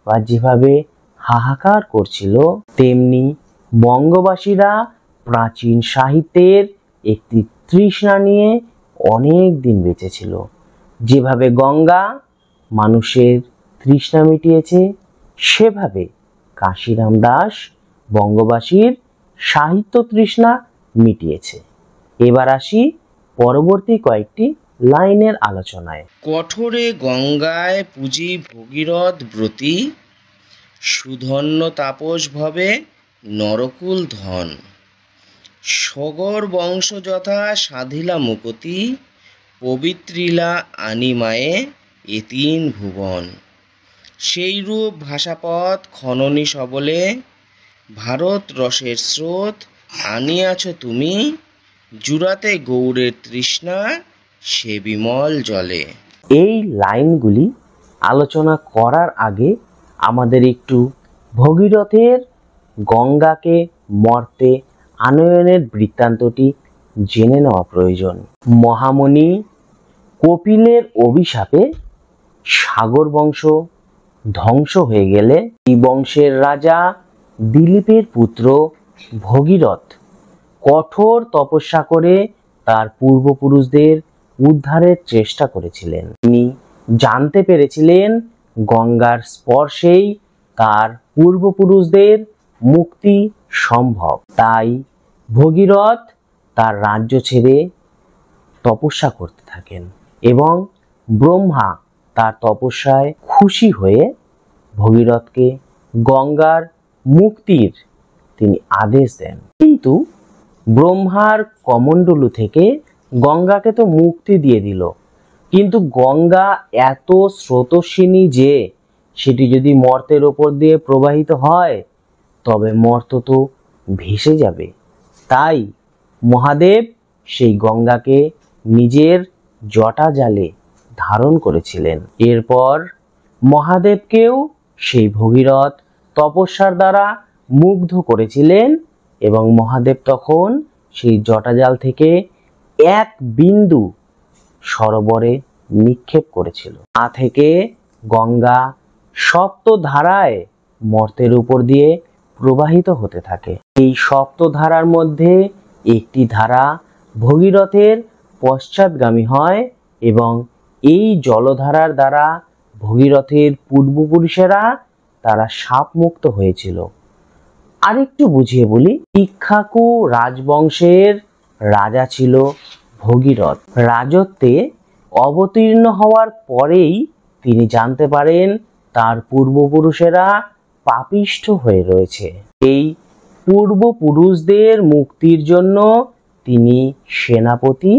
বা যেভাবে হাহাকার করছিল, তেমনি বঙ্গবাসীরা প্রাচীন সাহিত্যের একটি তৃষ্ণা নিয়ে অনেক দিন বেঁচেছিল। যেভাবে গঙ্গা মানুষের তৃষ্ণা মিটিয়েছে, সেভাবে কাশিরাম দাস বঙ্গবাসীর সাহিত্য তৃষ্ণা মিটিয়েছে। এবার আসি পরবর্তী কয়েকটি লাইনের আলোচনায়। কঠোরে গঙ্গায় পুঁজি ভগীরথ ব্রতী, সুধন্য তাপস ভবে নরকুল ধন। সগর বংশ যথা সাধিলা মুকতি, পবিত্রিলা আনিমায়ে এ তিন ভুবন। সেইরূপ ভাষাপথ খননী সবলে, ভারত রসের স্রোত আনিয়াছ তুমি। জুড়াতে গৌড়ের তৃষ্ণা সে বিমল জলে। এই লাইনগুলি আলোচনা করার আগে আমাদের একটু ভগীরথের গঙ্গাকে মর্তে আনয়নের বৃত্তান্তটি জেনে নেওয়া প্রয়োজন। মহামণি কপিলের অভিশাপে সাগর বংশ ধ্বংস হয়ে গেলে এই বংশের রাজা দিলীপের পুত্র ভগীরথ কঠোর তপস্যা করে তার পূর্বপুরুষদের উদ্ধারের চেষ্টা করেছিলেন। তিনি জানতে পেরেছিলেন গঙ্গার স্পর্শেই তার পূর্বপুরুষদের মুক্তি সম্ভব। তাই ভগীরথ তার রাজ্য ছেড়ে তপস্যা করতে থাকেন এবং ব্রহ্মা তার তপস্যায় খুশি হয়ে ভগীরথকে গঙ্গার মুক্তির তিনি আদেশ দেন। কিন্তু ব্রহ্মার কমণ্ডলু থেকে গঙ্গাকে তো মুক্তি দিয়ে দিল, কিন্তু গঙ্গা এত স্রোতস্বিনী যে সেটি যদি মর্তের ওপর দিয়ে প্রবাহিত হয় তবে মর্ত তো ভেসে যাবে। তাই মহাদেব সেই গঙ্গাকে নিজের জটা জালে ধারণ করেছিলেন। এরপর মহাদেবকেও সেই ভগীরথ তপস্যার দ্বারা মুগ্ধ করেছিলেন এবং মহাদেব তখন সেই জটাজাল থেকে এক বিন্দু সরোবরে নিক্ষেপ করেছিল। তা থেকে গঙ্গা সপ্ত ধারায় মর্তের উপর দিয়ে প্রবাহিত হতে থাকে। এই সপ্ত ধারার মধ্যে একটি ধারা ভগীরথের পশ্চাৎগামী হয় এবং এই জলধারার দ্বারা ভগীরথের পূর্বপুরুষেরা তারা শাপমুক্ত হয়েছিল। আরেকটু বুঝিয়ে বলি, ইক্ষ্বাকু রাজবংশের রাজা ছিল ভগীরথ। রাজত্বে অবতীর্ণ হওয়ার পরেই তিনি জানতে পারেন তার পূর্বপুরুষেরা পাপিষ্ঠ হয়ে রয়েছে। এই পূর্বপুরুষদের মুক্তির জন্য তিনি সেনাপতি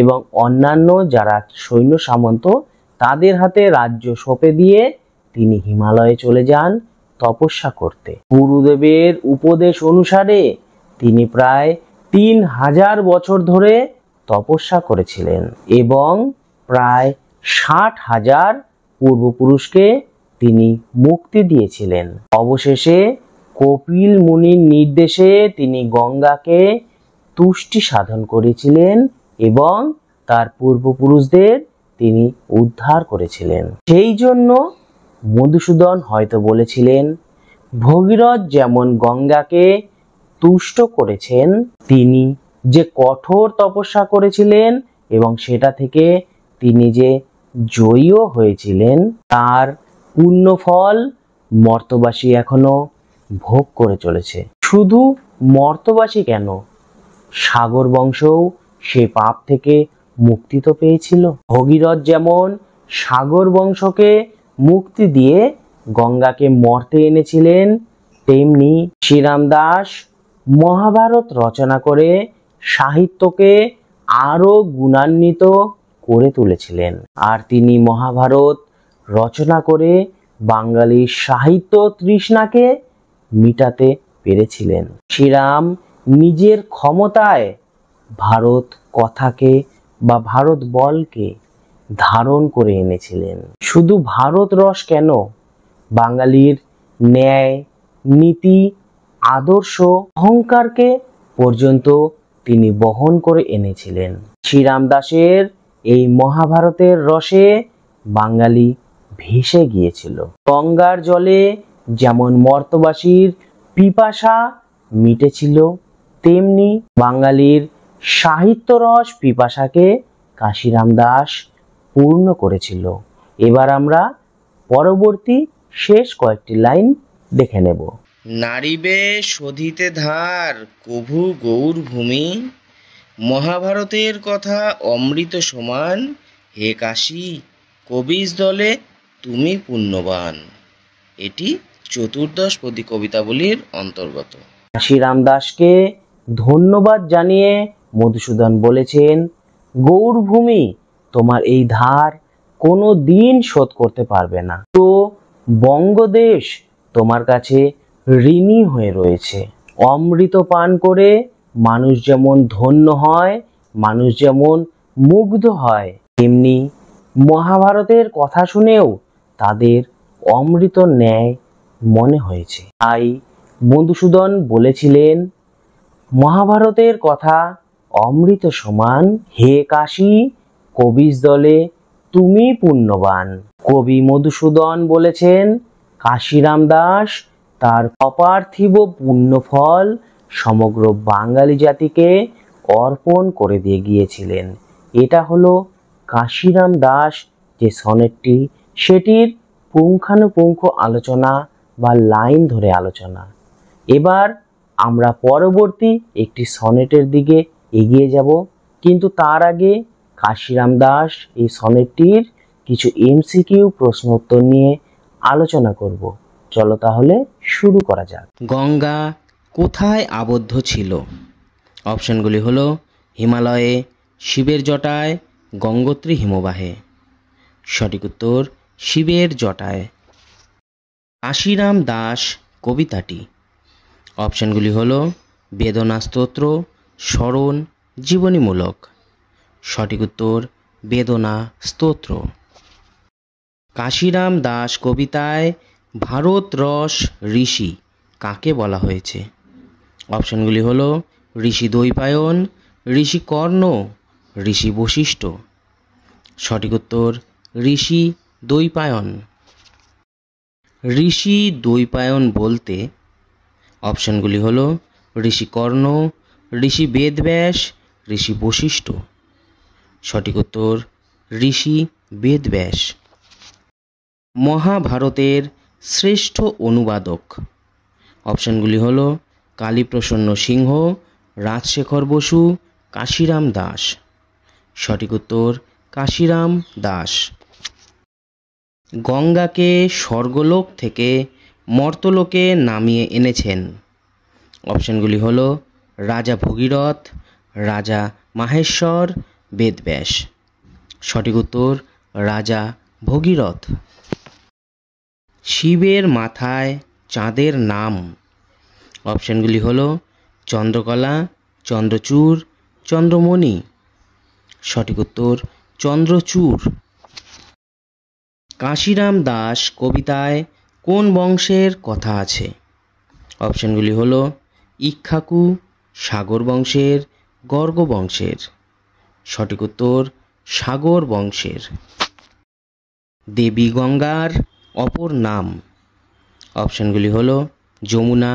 এবং অন্যান্য যারা সৈন্য সামন্ত তাদের হাতে রাজ্য সঁপে দিয়ে তিনি হিমালয়ে চলে যান তপস্যা করতে। গুরুদেবের উপদেশ অনুসারে তিনি প্রায় 3000 বছর ধরে তপস্যা করেছিলেন এবং প্রায় 60,000 পূর্বপুরুষকে তিনি মুক্তি দিয়েছিলেন। অবশেষে কপিল মুনির নির্দেশে তিনি গঙ্গাকে তুষ্টি সাধন করেছিলেন এবং তার পূর্বপুরুষদের তিনি উদ্ধার করেছিলেন। সেই জন্য মধুসূদন হয়তো বলেছিলেন, ভগীরথ যেমন গঙ্গাকে তুষ্ট করেছেন, তিনি যে কঠোর তপস্যা করেছিলেন এবং সেটা থেকে তিনি যে জয়ীও হয়েছিলেন, তার পুণ্যফল মর্তবাসী এখনো ভোগ করে চলেছে। শুধু মর্তবাসী কেন, সাগর বংশও সে পাপ থেকে মুক্তি তো পেয়েছিল। ভগীরথ যেমন সাগর বংশকে মুক্তি দিয়ে গঙ্গাকে মর্তে এনেছিলেন, তেমনি শ্রীরাম দাস মহাভারত রচনা করে সাহিত্যকে আরো গুণান্বিত করে তুলেছিলেন। আর তিনি মহাভারত রচনা করে বাঙালির সাহিত্য তৃষ্ণাকে মিটাতে পেরেছিলেন। শ্রীরাম নিজের ক্ষমতায় ভারত কথাকে বা ভারত বলকে ধারণ করে এনেছিলেন। শুধু ভারত রস কেন, বাঙালির ন্যায়, নীতি, আদর্শ, অহংকারকে পর্যন্ত তিনি বহন করে এনেছিলেন। শ্রীরাম দাসের এই মহাভারতের রসে বাঙালি ভেসে গিয়েছিল। গঙ্গার জলে যেমন মর্তবাসীর পিপাসা মিটেছিল, তেমনি বাঙালির সাহিত্য রস পিপাসাকে কাশিরাম দাস পূর্ণ করেছিল। এবার আমরা পরবর্তী শেষ কয়েকটি লাইন দেখে নেব। নারীবে শোধিতে ধার কভু গৌর ভূমি, মহাভারতের কথা অমৃত সমান, হে কাশী কবিজ দলে তুমি পুণ্যবান। এটি চতুর্দশপদী কবিতাবলীর অন্তর্গত। কাশিরাম দাসকে ধন্যবাদ জানিয়ে মধুসূদন বলেছেন, গৌরভূমি তোমার এই ধার কোনো দিন শোধ করতে পারবে না, তো বঙ্গদেশ তোমার কাছে ঋণী হয়ে রয়েছে। অমৃত পান করে মানুষ যেমন ধন্য হয়, মানুষ যেমন মুগ্ধ হয়, তেমনি মহাভারতের কথা শুনেও তাদের অমৃত ন্যায় মনে হয়েছে। তাই মধুসূদন বলেছিলেন, মহাভারতের কথা অমৃত সমান, হে কাশী কবিজ দলে তুমি পুণ্যবান। কবি মধুসূদন বলেছেন, কাশিরাম দাস তার অপার্থিব পুণ্যফল সমগ্র বাঙালি জাতিকে অর্পণ করে দিয়ে গিয়েছিলেন। এটা হলো কাশিরাম দাস যে সনেটটি, সেটির পুঙ্খানুপুঙ্খ আলোচনা বা লাইন ধরে আলোচনা। এবার আমরা পরবর্তী একটি সনেটের দিকে এগিয়ে যাব, কিন্তু তার আগে কাশিরাম দাস এই সনেটটির কিছু এমসিকিউ প্রশ্ন উত্তর নিয়ে আলোচনা করব। চলো তাহলে শুরু করা যাক। গঙ্গা কোথায় আবদ্ধ ছিল? অপশনগুলি হলো হিমালয়ে, শিবের জটায়, গঙ্গোত্রী হিমবাহে। সঠিক উত্তর শিবের জটায়। কাশিরাম দাস কবিতাটি। অপশনগুলি হলো বেদনা স্তোত্র, স্মরণ, জীবনীমূলক। সঠিক উত্তর বেদনা স্তোত্র। কাশিরাম দাস কবিতায় ভারত রস ঋষি কাকে বলা হয়েছে? অপশনগুলি হলো ঋষি দ্বৈপায়ন, ঋষি কর্ণ, ঋষি বশিষ্ঠ। সঠিক উত্তর ঋষি দ্বৈপায়ন। ঋষি দ্বৈপায়ন বলতে অপশনগুলি হলো ঋষি কর্ণ, ঋষি বেদব্যাস, ঋষি বশিষ্ঠ। সঠিক উত্তর ঋষি বেদব্যাস। মহাভারতের শ্রেষ্ঠ অনুবাদক। অপশনগুলি হলো কালীপ্রসন্ন সিংহ, রাজশেখর বসু, কাশিরাম দাস। সঠিক উত্তর কাশিরাম দাস। গঙ্গাকে স্বর্গলোক থেকে মর্তলোকে নামিয়ে এনেছেন। অপশনগুলি হলো রাজা ভগীরথ, রাজা মাহেশ্বর, বেদব্যাস। সঠিক উত্তর রাজা ভগীরথ। শিবের মাথায় চাঁদের নাম। অপশনগুলি হলো চন্দ্রকলা, চন্দ্রচূড়, চন্দ্রমণি। সঠিক উত্তর চন্দ্রচূড়। কাশিরাম দাস কবিতায় কোন বংশের কথা আছে? অপশনগুলি হলো ইক্ষ্বাকু, সাগর বংশের, গর্গ বংশের। সঠিক উত্তর সাগর বংশের। দেবী গঙ্গার অপর নাম। অপশনগুলি হলো যমুনা,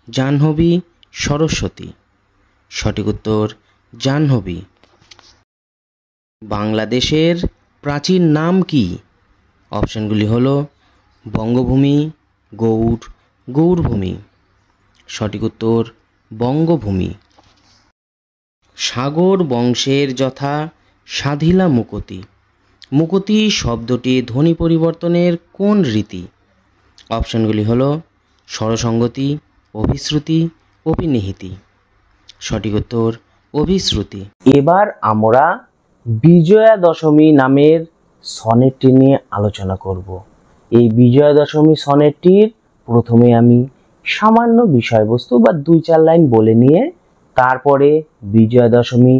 জাহ্নবী, সরস্বতী। সঠিক উত্তর জাহ্নবী। বাংলাদেশের প্রাচীন নাম কি? অপশনগুলি হলো বঙ্গভূমি, গৌড়, গৌরভূমি। সঠিক উত্তর বঙ্গভূমি। সাগর বংশের যথা সাধিলা মুকতি। মুকতি শব্দটি ধ্বনি পরিবর্তনের কোন রীতি? অপশনগুলি হলো স্বরসঙ্গতি, অভিশ্রুতি, অভিনিহিতি। সঠিক উত্তর অভিশ্রুতি। এবার আমরা বিজয়া দশমী নামের সনেটটি নিয়ে আলোচনা করব। এই বিজয়া দশমী সনেটটির প্রথমে আমি সামান্য বিষয়বস্তু বা 2-4 লাইন বলে নিয়ে তারপরে বিজয়া দশমী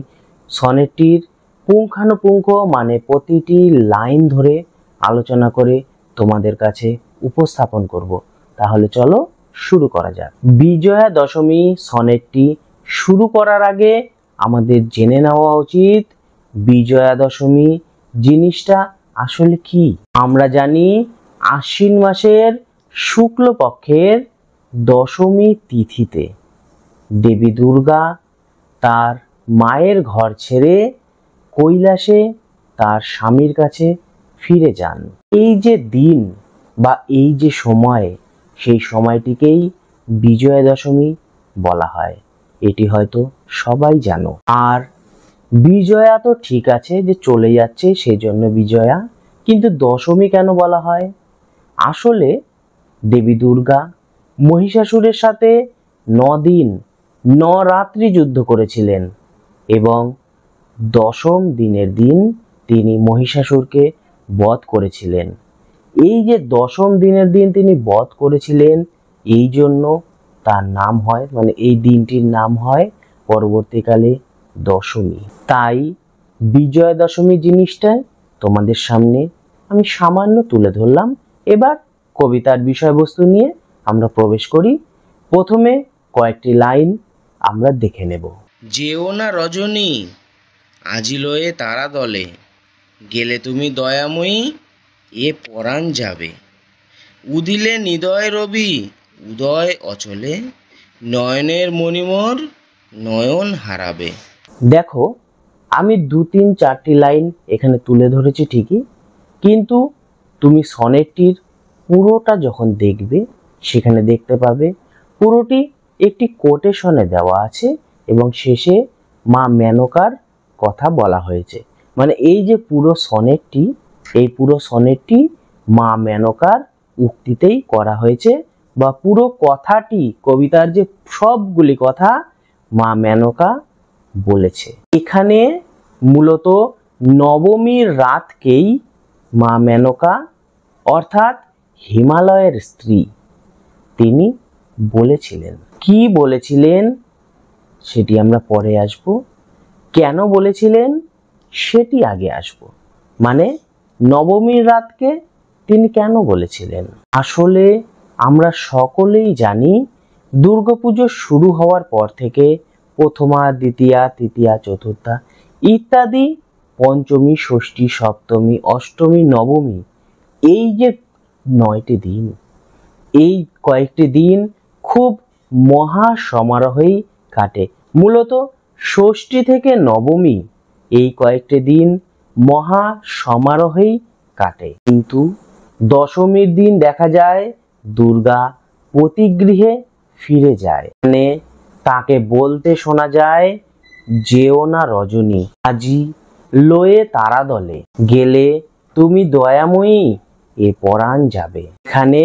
সনেটটির পুঙ্খানুপুঙ্খ মানে প্রতিটি লাইন ধরে আলোচনা করে তোমাদের কাছে উপস্থাপন করব। তাহলে চলো শুরু করা যাক। বিজয়া দশমী সনেটটি শুরু করার আগে আমাদের জেনে নেওয়া উচিত বিজয়া দশমী জিনিসটা আসলে কি। আমরা জানি আশ্বিন মাসের শুক্লপক্ষের দশমী তিথিতে দেবী দুর্গা তার মায়ের ঘর ছেড়ে কৈলাসে তার স্বামীর কাছে ফিরে যান। এই যে দিন বা এই যে সময়, সেই সময়টিকেই বিজয়া দশমী বলা হয়। এটি হয়তো সবাই জানো। আর বিজয়া তো ঠিক আছে যে চলে যাচ্ছে সেই জন্য বিজয়া, কিন্তু দশমী কেন বলা হয়? আসলে দেবী দুর্গা মহিষাসুরের সাথে 9 দিন 9 রাত্রি যুদ্ধ করেছিলেন এবং দশম দিনের দিন তিনি মহিষাসুরকে বধ করেছিলেন। এই যে দশম দিনের দিন তিনি বধ করেছিলেন, এই জন্য তার নাম হয়, মানে এই দিনটির নাম হয় পরবর্তীকালে দশমী। তাই বিজয়া দশমী জিনিসটা তোমাদের সামনে আমি সামান্য তুলে ধরলাম। এবার কবিতার বিষয়বস্তু নিয়ে আমরা প্রবেশ করি। প্রথমে কয়েকটি লাইন আমরা দেখে নেব। যেও না রজনী আজি লয়ে তারা দলে, গেলে তুমি দয়াময়ী এ পরাণ যাবে। উদিলে নিদয় রবি উদয় অচলে, নয়নের মণিমোর নয়ন হারাবে। দেখো, আমি 2-3-4টি লাইন এখানে তুলে ধরেছি ঠিকই, কিন্তু তুমি সনেটটির পুরোটা যখন দেখবে সেখানে দেখতে পাবে পুরোটি একটি কোটেশনে দেওয়া আছে এবং শেষে মা মেনকার কথা বলা হয়েছে। মানে এই যে পুরো সনেটটি, এই পুরো সনেটটি মা মেনকার উক্তিতেই করা হয়েছে, বা পুরো কথাটি, কবিতার যে সবগুলি কথা মা মেনকা বলেছে। এখানে মূলত নবমীর রাতকেই মা মেনকা অর্থাৎ হিমালয়ের স্ত্রী তিনি বলেছিলেন। কি বলেছিলেন সেটি আমরা পরে আসব, কেন বলেছিলেন সেটি আগে আসব। মানে নবমীর রাতকে তিনি কেন বলেছিলেন। আসলে আমরা সকলেই জানি দুর্গাপুজো শুরু হওয়ার পর থেকে প্রথমা, দ্বিতীয়া, তৃতীয়া, চতুর্থা ইত্যাদি পঞ্চমী, ষষ্ঠী, সপ্তমী, অষ্টমী, নবমী, এই যে 9টি দিন, এই কয়েকটি দিন খুব মহা সমারোহেই কাটে। মূলত ষষ্ঠী থেকে নবমী এই কয়েকটি দিন মহা সমারোহেই কাটে, কিন্তু দশমীর দিন দেখা যায় দুর্গা পতিগৃহে ফিরে যায়। মানে তাকে বলতে শোনা যায়, যেও না রজনী আজি লয়ে তারা দলে, গেলে তুমি দয়াময়ী এ পরাণ যাবে। এখানে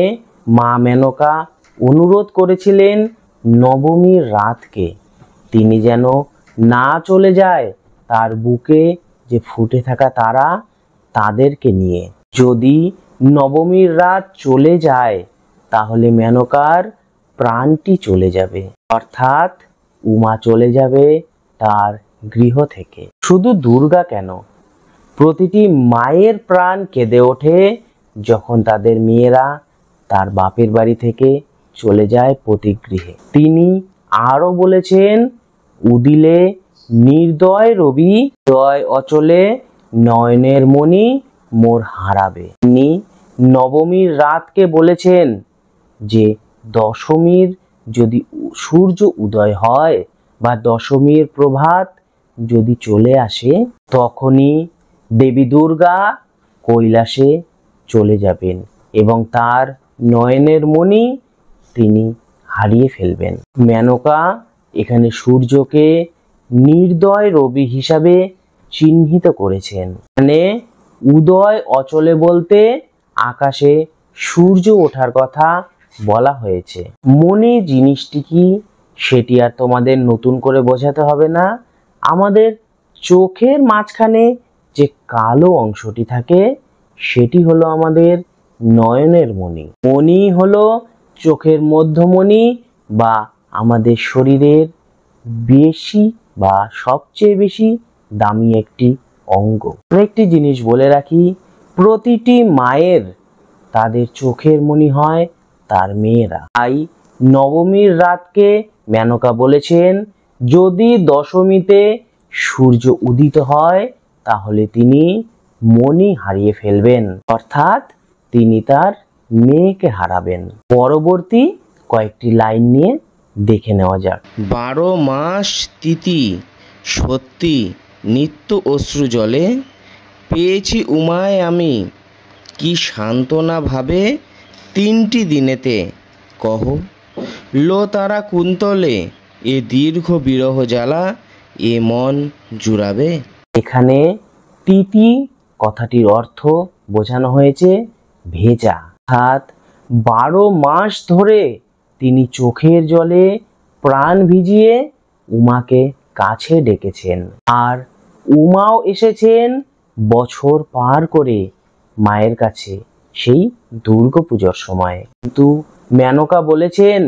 মা মেনকা অনুরোধ করেছিলেন নবমীর রাতকে তিনি যেন না চলে যায় তার বুকে যে ফুটে থাকা তারা তাদেরকে নিয়ে। যদি নবমীর রাত চলে যায় তাহলে মেনকার প্রাণটি চলে যাবে, অর্থাৎ উমা চলে যাবে তার গৃহ থেকে। শুধু দুর্গা কেন, প্রতিটি মায়ের প্রাণ কেঁদে ওঠে যখন তাদের মেয়েরা তার বাপের বাড়ি থেকে চলে যায় পতিগৃহে। তিনি আরো বলেছেন, উদিলে নির্দয় রবি দয় অচলে, নয়নের মণি মোর হারাবে। তিনি নবমীর রাতকে বলেছেন যে দশমীর যদি সূর্য উদয় হয় বা দশমীর প্রভাত যদি চলে আসে, তখনই দেবী দুর্গা কৈলাসে চলে যাবেন এবং তার নয়নের মণি তিনি হারিয়ে ফেলবেন। মেনকা এখানে সূর্যকে নির্দয় রবি হিসাবে চিহ্নিত করেছেন। মানে উদয় অচলে বলতে আকাশে সূর্য ওঠার কথা বলা হয়েছে। মনে জিনিসটি কি সেটি আর তোমাদের নতুন করে বোঝাতে হবে না। আমাদের চোখের মাঝখানে যে কালো অংশটি থাকে সেটি হলো আমাদের নয়নের মণি। মণি হলো চোখের মধ্যমণি বা আমাদের শরীরের বেশি বা সবচেয়ে বেশি দামি একটি অঙ্গ। আরেকটি জিনিস বলে রাখি, প্রতিটি মায়ের তাদের চোখের মণি হয় তার মেয়েরা। তাই নবমীর রাতকে মেনকা বলেছেন, যদি দশমীতে সূর্য উদিত হয় তাহলে তিনি মণি হারিয়ে ফেলবেন, অর্থাৎ তিনি তার মেয়েকে হারাবেন। পরবর্তী কয়েকটি লাইন নিয়ে দেখে নেওয়া যাক। 12 মাস তিথি সত্যি নিত্য অশ্রু জলে, পেয়েছি উমায় আমি কি সান্ত্বনা ভাবে, 3টি দিনেতে কহ লো তারা কুন্তলে, এ দীর্ঘ বিরহ জ্বালা এ মন জুড়াবে। এখানে তিথি কথাটির অর্থ বোঝানো হয়েছে ভেজা, অর্থাৎ 12 মাস ধরে তিনি চোখের জলে প্রাণ ভিজিয়ে উমাকে কাছে ডেকেছেন, আর উমাও এসেছেন বছর পার করে মায়ের কাছে সেই দুর্গাপুজোর সময়। কিন্তু মেনকা বলেছেন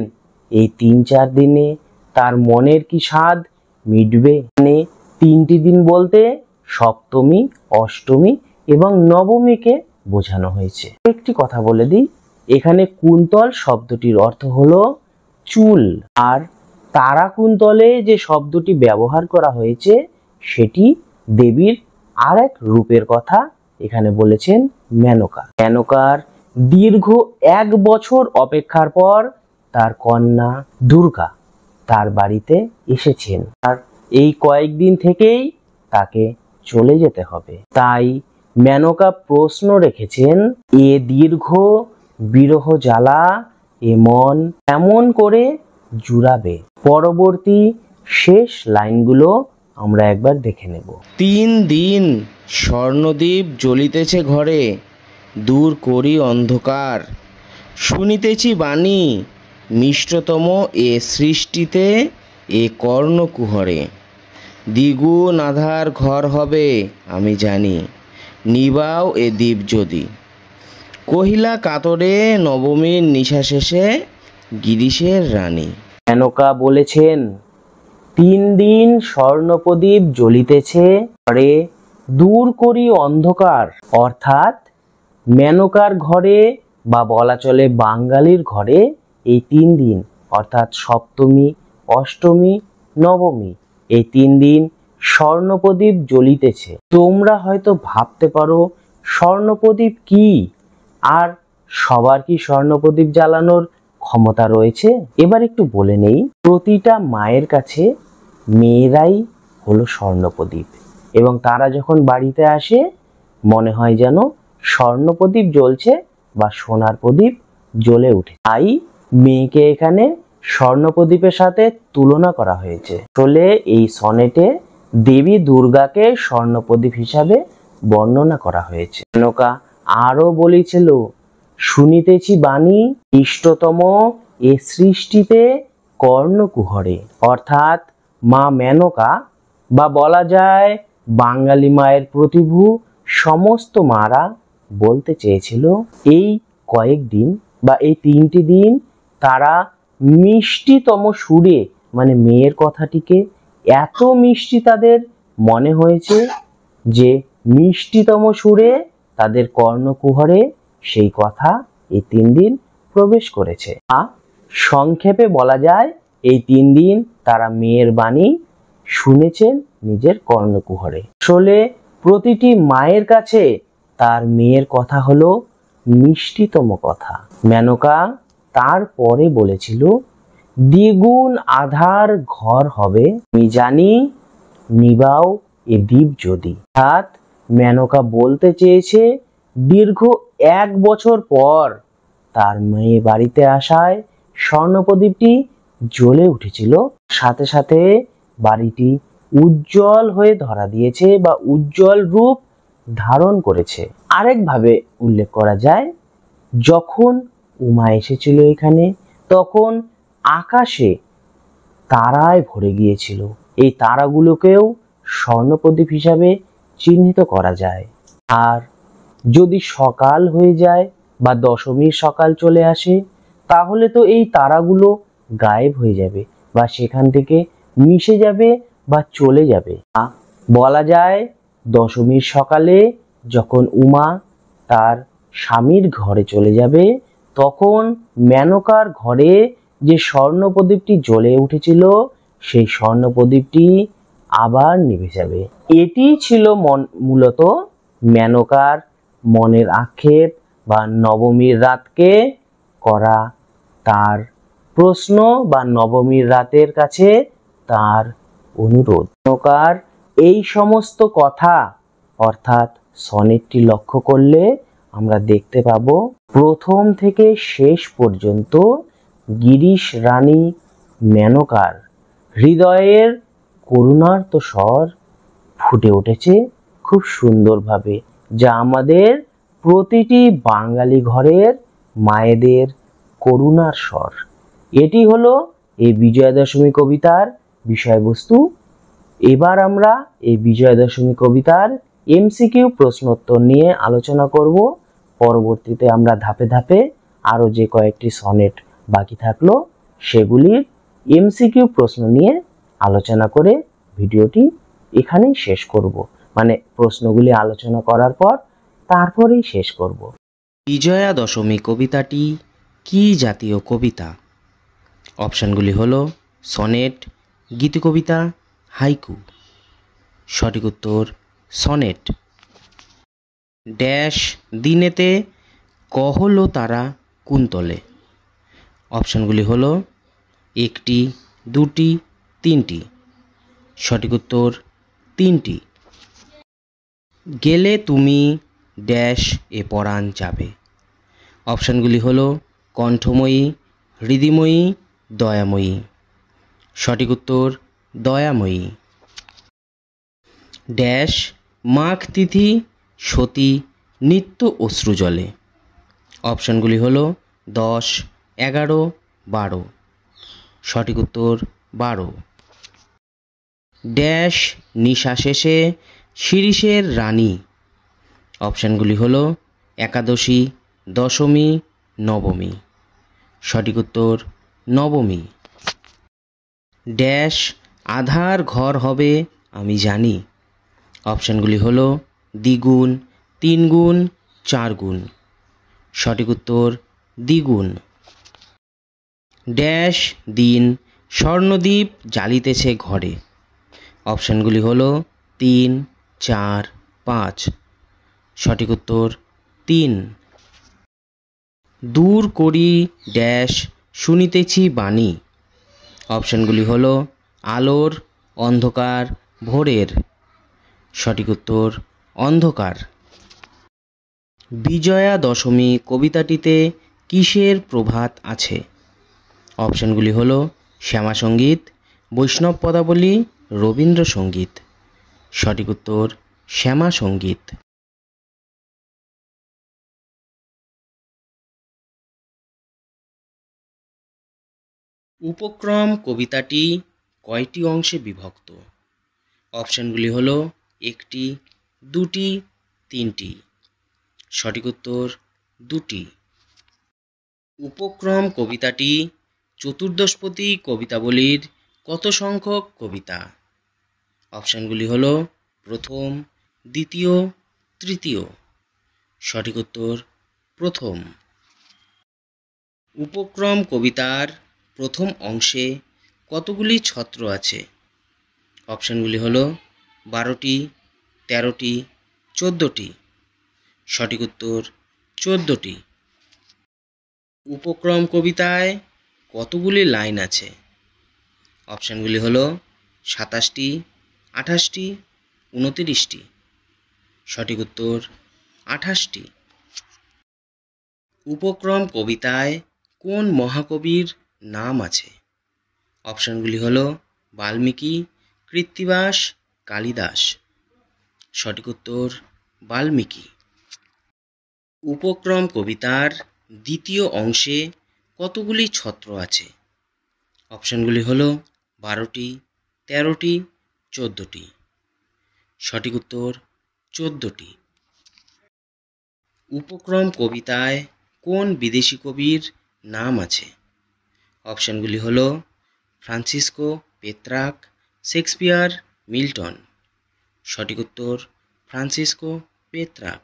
এই 3-4 দিনে তার মনের কি স্বাদ মিটবে। মানে 3টি দিন বলতে সপ্তমী, অষ্টমী এবং নবমীকে বোঝানো হয়েছে। একটি কথা বলে দিই, এখানে কুন্তল শব্দটির অর্থ হলো চুল, আর তারা কুন্তলে যে শব্দটি ব্যবহার করা হয়েছে সেটি দেবীর আর এক রূপের কথা এখানে বলেছেন মেনকা। মেনকার দীর্ঘ 1 বছর অপেক্ষার পর তার কন্যা দুর্গা তার বাড়িতে এসেছেন, আর এই কয়েকদিন থেকেই তাকে চলে যেতে হবে। তাই মেনকা প্রশ্ন রেখেছেন, এ দীর্ঘ বিরহ জ্বালা এ মন এমন করে জুড়াবে। পরবর্তী শেষ লাইনগুলো আমরা একবার দেখে নেব। 3 দিন স্বর্ণদ্বীপ জ্বলিতেছে ঘরে, দূর করি অন্ধকার, শুনিতেছি বাণী মিষ্টতম এ সৃষ্টিতে এ কর্ণকুহরে, দ্বিগুণ আধার ঘর হবে আমি জানি, নিবাও এ দ্বীপ যদি, কহিলা কাতরে নবমীর নিশা শেষে গিরিশের রানী। মেনকা বলেছেন 3 দিন স্বর্ণপ্রদীপ জ্বলিতেছে ঘরে, দূর করি অন্ধকার, অর্থাৎ মেনকার ঘরে বা বলা চলে বাঙালির ঘরে এই 3 দিন অর্থাৎ সপ্তমী, অষ্টমী, নবমী এই 3 দিন স্বর্ণপ্রদীপ জ্বলিতেছে। তোমরা হয়তো ভাবতে পারো স্বর্ণপ্রদীপ কি, আর সবার কি স্বর্ণপ্রদীপ জ্বালানোর ক্ষমতা রয়েছে? এবার একটু বলে নেই, প্রতিটা মায়ের কাছে মেয়েরাই হলো স্বর্ণপ্রদীপ, এবং তারা যখন বাড়িতে আসে মনে হয় যেন স্বর্ণপ্রদীপ জ্বলছে বা সোনার প্রদীপ জ্বলে উঠে। তাই মেয়েকে এখানে স্বর্ণপ্রদীপের সাথে তুলনা করা হয়েছে। আসলে এই সনেটে দেবী দুর্গাকে স্বর্ণপ্রদীপ হিসাবে বর্ণনা করা হয়েছে। মেনকা আরো বলেছিল, শুনিতেছি বাণী ইষ্টতম এ সৃষ্টিতে কর্ণকুহরে, অর্থাৎ মা মেনকা বা বলা যায় বাঙালি মায়ের প্রতিভু সমস্ত মারা বলতে চেয়েছিল এই কয়েকদিন বা এই 3টি দিন তারা মিষ্টিতম সুরে, মানে মেয়ের কথাটিকে এত মিষ্টি তাদের মনে হয়েছে যে মিষ্টিতম সুরে তাদের কর্ণকুহরে সেই কথা এই 3 দিন প্রবেশ করেছে। সংক্ষেপে বলা যায় এই 3 দিন তারা মেয়ের বাণী শুনেছেন নিজের কর্ণকুহরে। আসলে প্রতিটি মায়ের কাছে তার মেয়ের কথা হলো মিষ্টিতম কথা। মেনকা তারপরে বলেছিল, দ্বিগুণ আধার ঘর হবে আমি জানি, নিবাও এ দ্বীপ যদি। অর্থাৎ মেনকা বলতে চেয়েছে দীর্ঘ 1 বছর পর তার মেয়ে বাড়িতে আসায় স্বর্ণপ্রদীপটি জ্বলে উঠেছিল, সাথে সাথে বাড়িটি উজ্জ্বল হয়ে ধরা দিয়েছে বা উজ্জ্বল রূপ ধারণ করেছে। আরেকভাবে উল্লেখ করা যায়, যখন উমা এসেছিল এখানে তখন আকাশে তারায় ভরে গিয়েছিল। এই তারাগুলোকেও স্বর্ণপ্রদীপ হিসাবে চিহ্নিত করা যায়। আর যদি সকাল হয়ে যায় বা দশমীর সকাল চলে আসে তাহলে তো এই তারাগুলো গায়েব হয়ে যাবে বা সেখান থেকে মিশে যাবে বা চলে যাবে। বলা যায় দশমীর সকালে যখন উমা তার স্বামীর ঘরে চলে যাবে তখন মেনকার ঘরে যে স্বর্ণ প্রদীপটি জ্বলে উঠেছিল সেই স্বর্ণ প্রদীপটি আবার নিভে যাবে। এটি ছিল মূলত মেনকার মনের আক্ষেপ বা নবমীর রাতকে করা তার প্রশ্ন বা নবমীর রাতের কাছে তার অনুরোধ। মেনকার এই সমস্ত কথা অর্থাৎ সনেটটি লক্ষ্য করলে আমরা দেখতে পাব প্রথম থেকে শেষ পর্যন্ত গিরিশ রানী মেনকার হৃদয়ের করুণার্ত স্বর ফুটে উঠেছে খুব সুন্দরভাবে, যা আমাদের প্রতিটি বাঙালি ঘরের মায়েদের করুণার স্বর। এটি হলো এই বিজয়া দশমী কবিতার বিষয়বস্তু। এবার আমরা এই বিজয়া দশমী কবিতার এমসিকিউ প্রশ্নোত্তর নিয়ে আলোচনা করব। পরবর্তীতে আমরা ধাপে ধাপে আরও যে কয়েকটি সনেট বাকি থাকলো সেগুলির এমসিকিউ প্রশ্ন নিয়ে আলোচনা করে ভিডিওটি এখানেই শেষ করব, মানে প্রশ্নগুলি আলোচনা করার পর তারপরেই শেষ করব। বিজয়া দশমী কবিতাটি কি জাতীয় কবিতা? অপশানগুলি হলো সনেট, গীতিকবিতা, হাইকু। সঠিক উত্তর সনেট। ড্যাশ দিনেতে কহলো তারা কুন্তলে। অপশানগুলি হলো একটি, দুটি, তিনটি। সঠিক উত্তর তিনটি। গেলে তুমি ড্যাশ এ পরাণ যাবে। অপশানগুলি হলো কণ্ঠময়ী, হৃদিময়ী, দয়াময়ী। সঠিক উত্তর দয়াময়ী। ড্যাশ মাঘ তিথি সতী নিত্য অশ্রু জলে। অপশানগুলি হলো 10, 11, 12। সঠিক উত্তর 12। ড্যাশ নিশা শেষে শিরিষের রানী। অপশানগুলি হলো একাদশী, দশমী, নবমী। সঠিক উত্তর নবমী। ড্যাশ আধার ঘর হবে আমি জানি। অপশানগুলি হলো দ্বিগুণ, 3 গুণ, 4 গুণ। সঠিক উত্তর দ্বিগুণ। ড্যাশ দিন স্বর্ণদ্বীপ জ্বালিতেছে ঘরে। অপশানগুলি হলো 3, 4, 5। সঠিক উত্তর 3। দূর করি ড্যাশ শুনিতেছি বাণী। অপশানগুলি হলো আলোর, অন্ধকার, ভোরের। সঠিক উত্তর অন্ধকার। বিজয়া দশমী কবিতাটিতে কিসের প্রভাত আছে? অপশানগুলি হলো শ্যামাসঙ্গীত, বৈষ্ণব পদাবলী, রবীন্দ্রসঙ্গীত। সঠিক উত্তর শ্যামাসঙ্গীত। উপক্রম কবিতাটি কয়টি অংশে বিভক্ত? অপশানগুলি হলো একটি, দুটি, তিনটি। সঠিক উত্তর দুটি। উপক্রম কবিতাটি চতুর্দশপদী কবিতাবলীর কত সংখ্যক কবিতা? অপশানগুলি হলো প্রথম, দ্বিতীয়, তৃতীয়। সঠিক উত্তর প্রথম। উপক্রম কবিতার প্রথম অংশে কতগুলি ছত্র আছে? অপশানগুলি হলো 12টি, 13টি, 14টি। সঠিক উত্তর 14টি। উপক্রম কবিতায় কতগুলি লাইন আছে? অপশানগুলি হলো 27টি, 28টি, 29টি। সঠিক উত্তর 28টি। উপক্রম কবিতায় কোন মহাকবির নাম আছে? অপশানগুলি হলো বাল্মীকি, কৃত্তিবাস, কালিদাস। সঠিক উত্তর বাল্মীকি। উপক্রম কবিতার দ্বিতীয় অংশে কতগুলি ছত্র আছে? অপশানগুলি হলো 12টি, 13টি, 14টি। সঠিক উত্তর 14টি। উপক্রম কবিতায় কোন বিদেশি কবির নাম আছে। অপশানগুলি হলো ফ্রান্সিসকো, পেত্রাক, শেক্সপিয়ার, মিল্টন। সঠিক উত্তর ফ্রান্সিসকো পেত্রাক।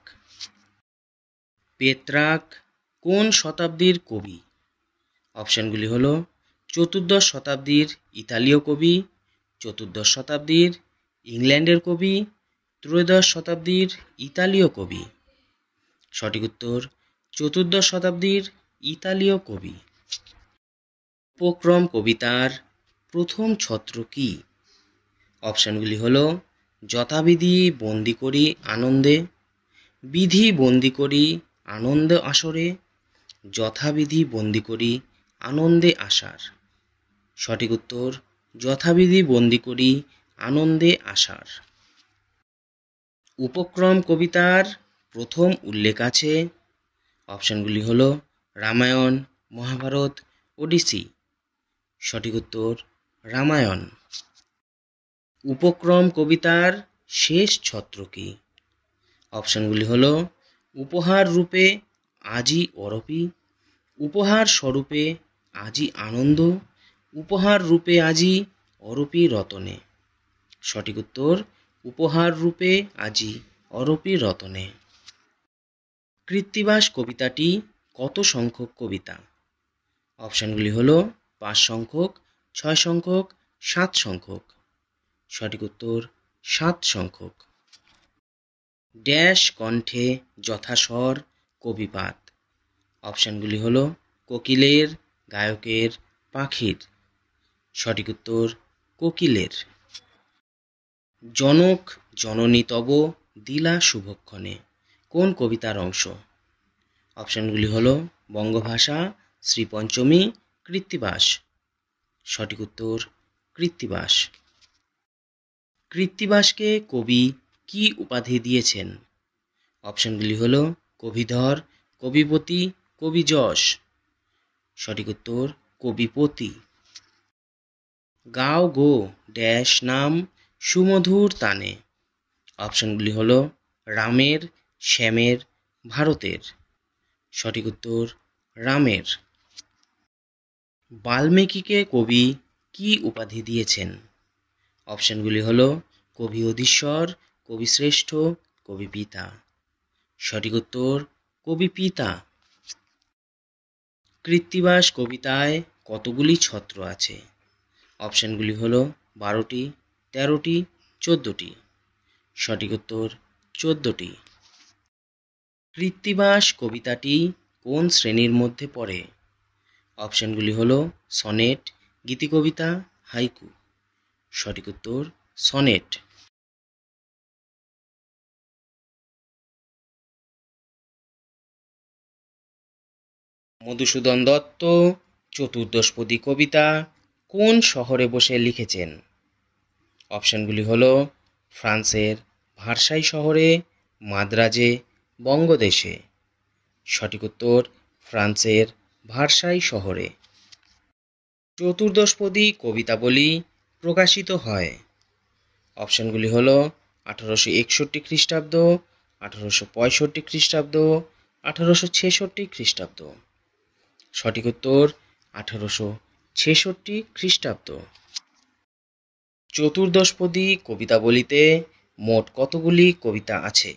পেত্রাক কোন শতাব্দীর কবি? অপশানগুলি হলো চতুর্দশ শতাব্দীর ইতালীয় কবি, চতুর্দশ শতাব্দীর ইংল্যান্ডের কবি, ত্রয়োদশ শতাব্দীর ইতালীয় কবি। সঠিক উত্তর চতুর্দশ শতাব্দীর ইতালীয় কবি। উপক্রম কবিতার প্রথম ছত্র কি? অপশানগুলি হলো যথাবিধি বন্দি করি আনন্দে, বিধি বন্দি করি আনন্দ আসরে, যথাবিধি বন্দি করি আনন্দে আসার। সঠিক উত্তর যথাবিধি বন্দি করি আনন্দে আসার। উপক্রম কবিতার প্রথম উল্লেখ আছে। অপশানগুলি হলো রামায়ণ, মহাভারত, ওডিসি। সঠিক উত্তর রামায়ণ। উপক্রম কবিতার শেষ ছত্র কি? অপশানগুলি হলো উপহার রূপে আজি অরপি, উপহার স্বরূপে আজি আনন্দ, উপহার রূপে আজি অরপি রতনে। সঠিক উত্তর উপহার রূপে আজি অরপি রতনে। কৃত্তিবাস কবিতাটি কত সংখ্যক কবিতা? অপশানগুলি হলো 5 সংখ্যক, 6 সংখ্যক, 7 সংখ্যক। সঠিক উত্তর 7 সংখ্যক। ড্যাশ কণ্ঠে যথাস্বর কবিপাত। অপশানগুলি হলো কোকিলের, গায়কের, পাখির। সঠিক উত্তর কোকিলের। জনক জননী তব দিলা শুভক্ষণে কোন কবিতার অংশ? অপশানগুলি হলো বঙ্গভাষা, শ্রীপঞ্চমী, কৃত্তিবাস। সঠিক উত্তর কৃত্তিবাস। কৃত্তিবাসকে কবি কি উপাধি দিয়েছেন? অপশানগুলি হলো কবিধর, কবিপতি, কবিযশ। সঠিক উত্তর কবিপতি। গাও গো ড্যাশ নাম সুমধুর তানে। অপশানগুলি হলো রামের, শ্যামের, ভারতের। সঠিক উত্তর রামের। বাল্মীকিকে কবি কি উপাধি দিয়েছেন? অপশানগুলি হলো কবি অধীশ্বর, কবি শ্রেষ্ঠ, কবি পিতা। সঠিক উত্তর কবি পিতা। কৃত্তিবাস কবিতায় কতগুলি ছত্র আছে? অপশানগুলি হলো 12টি, 13টি, 14টি। সঠিক উত্তর 14টি। কৃত্তিবাস কবিতাটি কোন শ্রেণীর মধ্যে পড়ে? অপশানগুলি হলো সনেট, গীতিকবিতা, হাইকু। সঠিক উত্তর সনেট। মধুসূদন দত্ত চতুর্দশপদী কবিতা কোন শহরে বসে লিখেছেন? অপশানগুলি হলো ফ্রান্সের ভার্সাই শহরে, মাদ্রাজে, বঙ্গদেশে। সঠিক উত্তর ফ্রান্সের ভার্সাই শহরে। চতুর্দশপদী কবিতাবলী প্রকাশিত হয়। অপশানগুলি হলো 1861 খ্রিস্টাব্দ, 1865 খ্রিস্টাব্দ, 1866 খ্রিস্টাব্দ। সঠিক উত্তর 1866 খ্রিস্টাব্দ। চতুর্দশপদী কবিতাবলীতে মোট কতগুলি কবিতা আছে?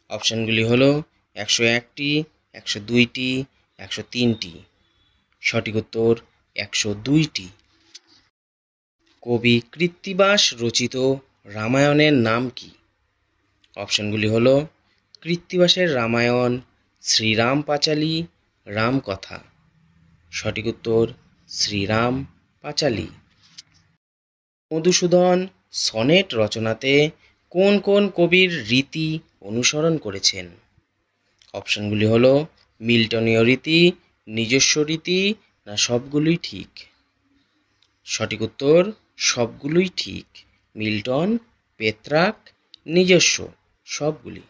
অপশানগুলি হলো 101টি, 102টি, 103টি। সঠিক উত্তর 102টি। কবি কৃত্তিবাস রচিত রামায়ণের নাম কি? অপশানগুলি হলো কৃত্তিবাসের রামায়ণ, শ্রীরাম পাঁচালী, রামকথা। সঠিক উত্তর শ্রীরাম পাঁচালী। মধুসূদন সনেট রচনাতে কোন কোন কবির রীতি অনুসরণ করেছেন? অপশানগুলি হলো মিল্টনীয় রীতি, নিজস্ব রীতি, না সবগুলোই ঠিক। সঠিক উত্তর সবগুলোই ঠিক। মিল্টন, পেত্রাক, নিজস্ব, সবগুলি।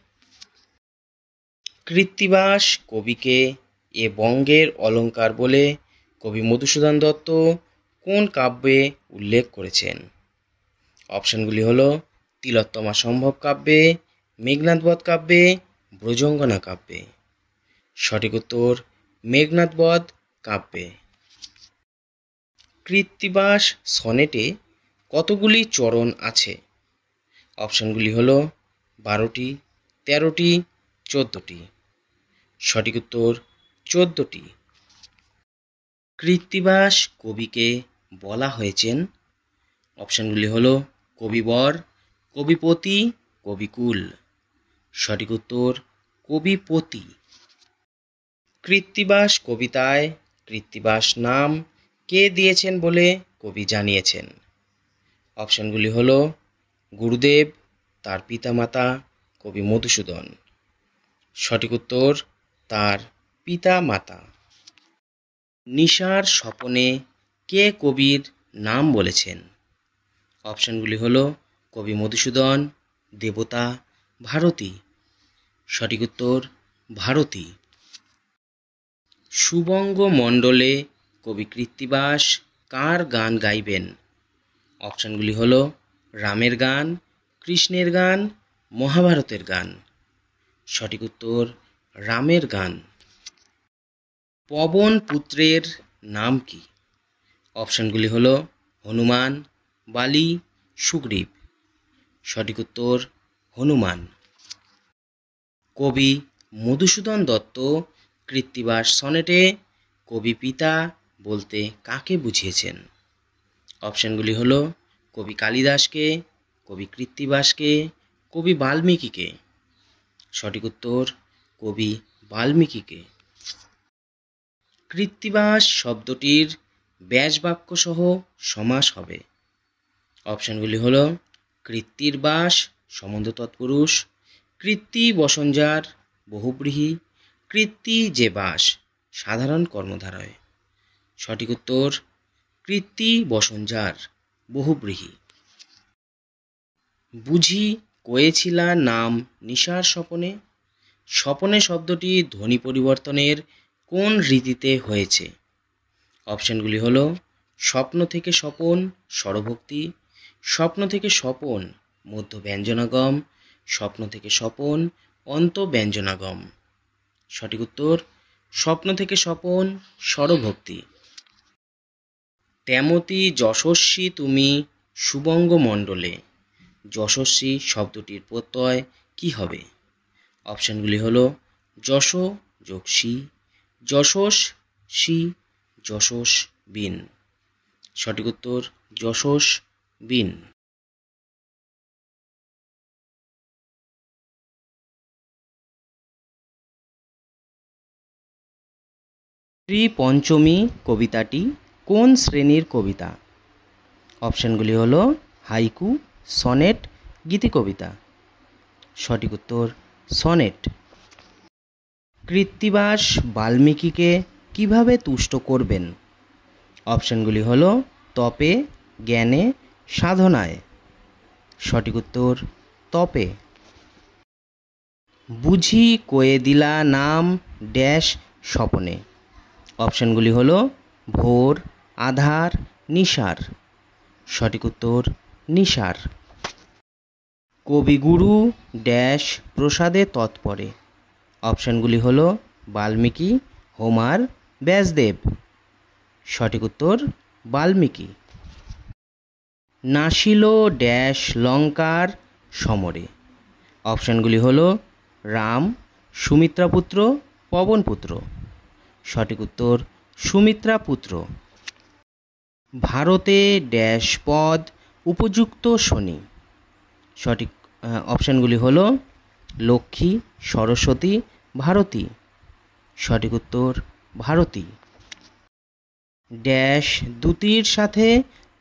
কৃত্তিবাস কবিকে এ বঙ্গের অলঙ্কার বলে কবি মধুসূদন দত্ত কোন কাব্যে উল্লেখ করেছেন? অপশানগুলি হলো তিলোত্তমা সম্ভব কাব্যে, মেঘনাদবধ কাব্যে, ব্রজঙ্গনা কাব্যে। সঠিক উত্তর মেঘনাদবধ কাব্যে। কৃত্তিবাস সনেটে কতগুলি চরণ আছে? অপশানগুলি হলো 12টি, 13টি, 14টি। সঠিক উত্তর 14টি। কৃত্তিবাস কবিকে বলা হয়েছেন? অপশানগুলি হলো কবিবর, কবিপতি, কবিকুল। সঠিক উত্তর কবিপতি। কৃত্তিবাস কবিতায় কৃত্তিবাস নাম কে দিয়েছেন বলে কবি জানিয়েছেন? অপশানগুলি হলো গুরুদেব, তার পিতামাতা, কবি মধুসূদন। সঠিক উত্তর তার পিতামাতা। নিশার স্বপনে কে কবির নাম বলেছেন? অপশানগুলি হলো কবি মধুসূদন, দেবতা, ভারতী। সঠিক উত্তর ভারতী। সুবঙ্গ মণ্ডলে কবি কৃত্তিবাস কার গান গাইবেন? অপশানগুলি হলো রামের গান, কৃষ্ণের গান, মহাভারতের গান। সঠিক উত্তর রামের গান। পবন পুত্রের নাম কি? অপশানগুলি হলো হনুমান, বালি, সুগ্রীব। সঠিক উত্তর হনুমান। কবি মধুসূদন দত্ত কৃত্তিবাস সনেটে কবি পিতা বলতে কাকে বুঝিয়েছেন? অপশানগুলি হলো কবি কালিদাসকে, কবি কৃত্তিবাসকে, কবি বাল্মীকিকে। সঠিক উত্তর কবি বাল্মীকিকে। কৃত্তিবাস শব্দটির ব্যাসবাক্য সহ সমাস হবে। অপশানগুলি হলো কৃত্তির বাস সম্বন্ধ তৎপুরুষ, কৃত্তি বসঞ্জার বহুব্রীহি, কৃত্তি যে বাস সাধারণ কর্মধারয়। সঠিক উত্তর কৃত্তি বসঞ্জার বহুব্রীহি। বুঝি কয়েছিলা নাম নিশার স্বপনে? স্বপনে শব্দটি ধ্বনি পরিবর্তনের কোন রীতিতে হয়েছে? অপশানগুলি হলো স্বপ্ন থেকে স্বপন স্বরভক্তি, স্বপ্ন থেকে স্বপন মধ্য ব্যঞ্জনাগম, স্বপ্ন থেকে স্বপন অন্ত ব্যঞ্জনাগম। সঠিক উত্তর স্বপ্ন থেকে স্বপন স্বরভক্তি। তেমতি যশস্বী তুমি সুবঙ্গ মণ্ডলে, যশস্বী শব্দটির প্রত্যয় কি হবে? অপশানগুলি হলো যশ যোগ সী, যশস সী, যশস বিন। সঠিক উত্তর যশস বিন। শ্রীপঞ্চমী কবিতাটি কোন শ্রেণীর কবিতা? অপশানগুলি হলো হাইকু, সনেট, গীতিকবিতা। সঠিক উত্তর সনেট। কৃত্তিবাস বাল্মীকিকে কিভাবে তুষ্ট করবেন? অপশানগুলি হলো তপে, জ্ঞানে, সাধনায়। সঠিক উত্তর তপে। বুঝি কয়ে দিলা নাম ড্যাশ স্বপনে। অপশানগুলি হলো ভোর, আধার, নিশার। সঠিক উত্তর নিশার। কবিগুরু ড্যাশ প্রসাদে তৎপরে। অপশানগুলি হলো বাল্মীকি, হোমার, ব্যাসদেব। সঠিক উত্তর বাল্মীকি। নাসিল ড্যাশ লঙ্কার সমরে। অপশানগুলি হলো রাম, সুমিত্রাপুত্র, পবনপুত্র। সঠিক উত্তর সুমিত্রাপুত্র। ভারতে ড্যাশ পদ উপযুক্ত শনি। সঠিক অপশানগুলি হলো লক্ষ্মী, সরস্বতী, ভারতী। সঠিক উত্তর ভারতী। ড্যাশ দ্যুতির সাথে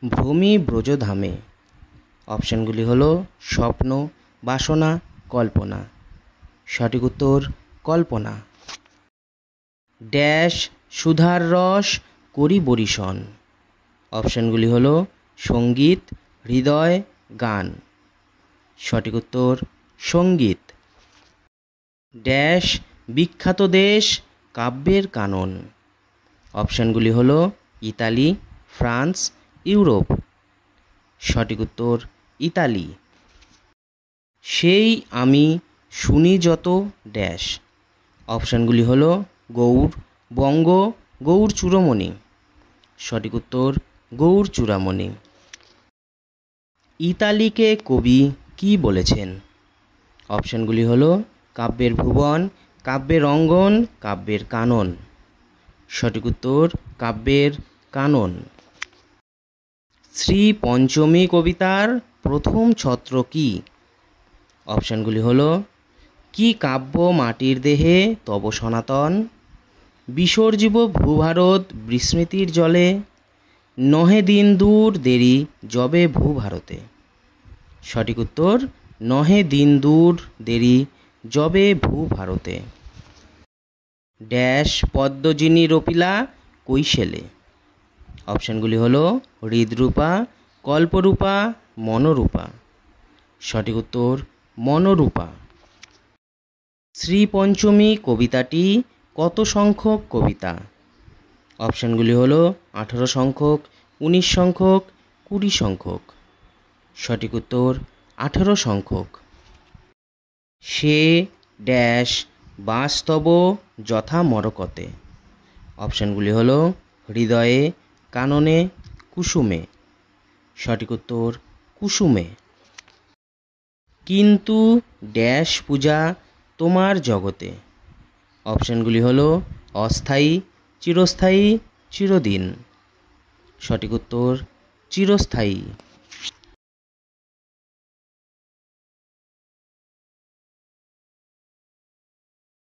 ভ্রমি ব্রজধামে। অপশানগুলি হলো স্বপ্ন, বাসনা, কল্পনা। সঠিক উত্তর কল্পনা। ড্যাশ সুধার রস করি বরিশন। অপশানগুলি হলো সঙ্গীত, হৃদয়, গান। সঠিক উত্তর সঙ্গীত। ড্যাশ বিখ্যাত দেশ কাব্যের কানন। অপশানগুলি হলো ইতালি, ফ্রান্স, ইউরোপ। সঠিক উত্তর ইতালি। সেই আমি শুনি যত ড্যাশ। অপশানগুলি হলো গৌড়, বঙ্গ, গৌর চূড়ামণি। সঠিক উত্তর গৌর চূড়ামণি। ইতালিকে কবি কি বলেছেন? অপশানগুলি হলো কাব্যের ভুবন, কাব্যের অঙ্গন, কাব্যের কানন। সঠিক উত্তর কাব্যের কানন। শ্রী পঞ্চমী কবিতার প্রথম ছত্র কি? অপশানগুলি হলো কি কাব্য মাটির দেহে তব সনাতন, বিসর্জিব ভূভারত বিস্মৃতির জলে, নহে দিন দূর দেরি যবে ভূভারতে। সঠিক উত্তর নহে দিন দূর দেরি যবে ভূভারতে। ড্যাশ পদ্মজিনী রপিলা কৈশেলে। অপশানগুলি হলো হৃদরূপা, কল্পরূপা, মনোরূপা। সঠিক উত্তর মনোরূপা। শ্রী পঞ্চমী কবিতাটি কত সংখ্যক কবিতা? অপশানগুলি হলো 18 সংখ্যক, 19 সংখ্যক, 20 সংখ্যক। সঠিক উত্তর 18 সংখ্যক। সে ড্যাশ বাস্তব যথা মরকতে। অপশানগুলি হলো হৃদয়ে, কাননে, কুসুমে। সঠিক উত্তর কুসুমে। কিন্তু ড্যাশ পূজা তোমার জগতে। অপশানগুলি হলো অস্থায়ী, চিরস্থায়ী, চিরদিন। সঠিক উত্তর চিরস্থায়ী।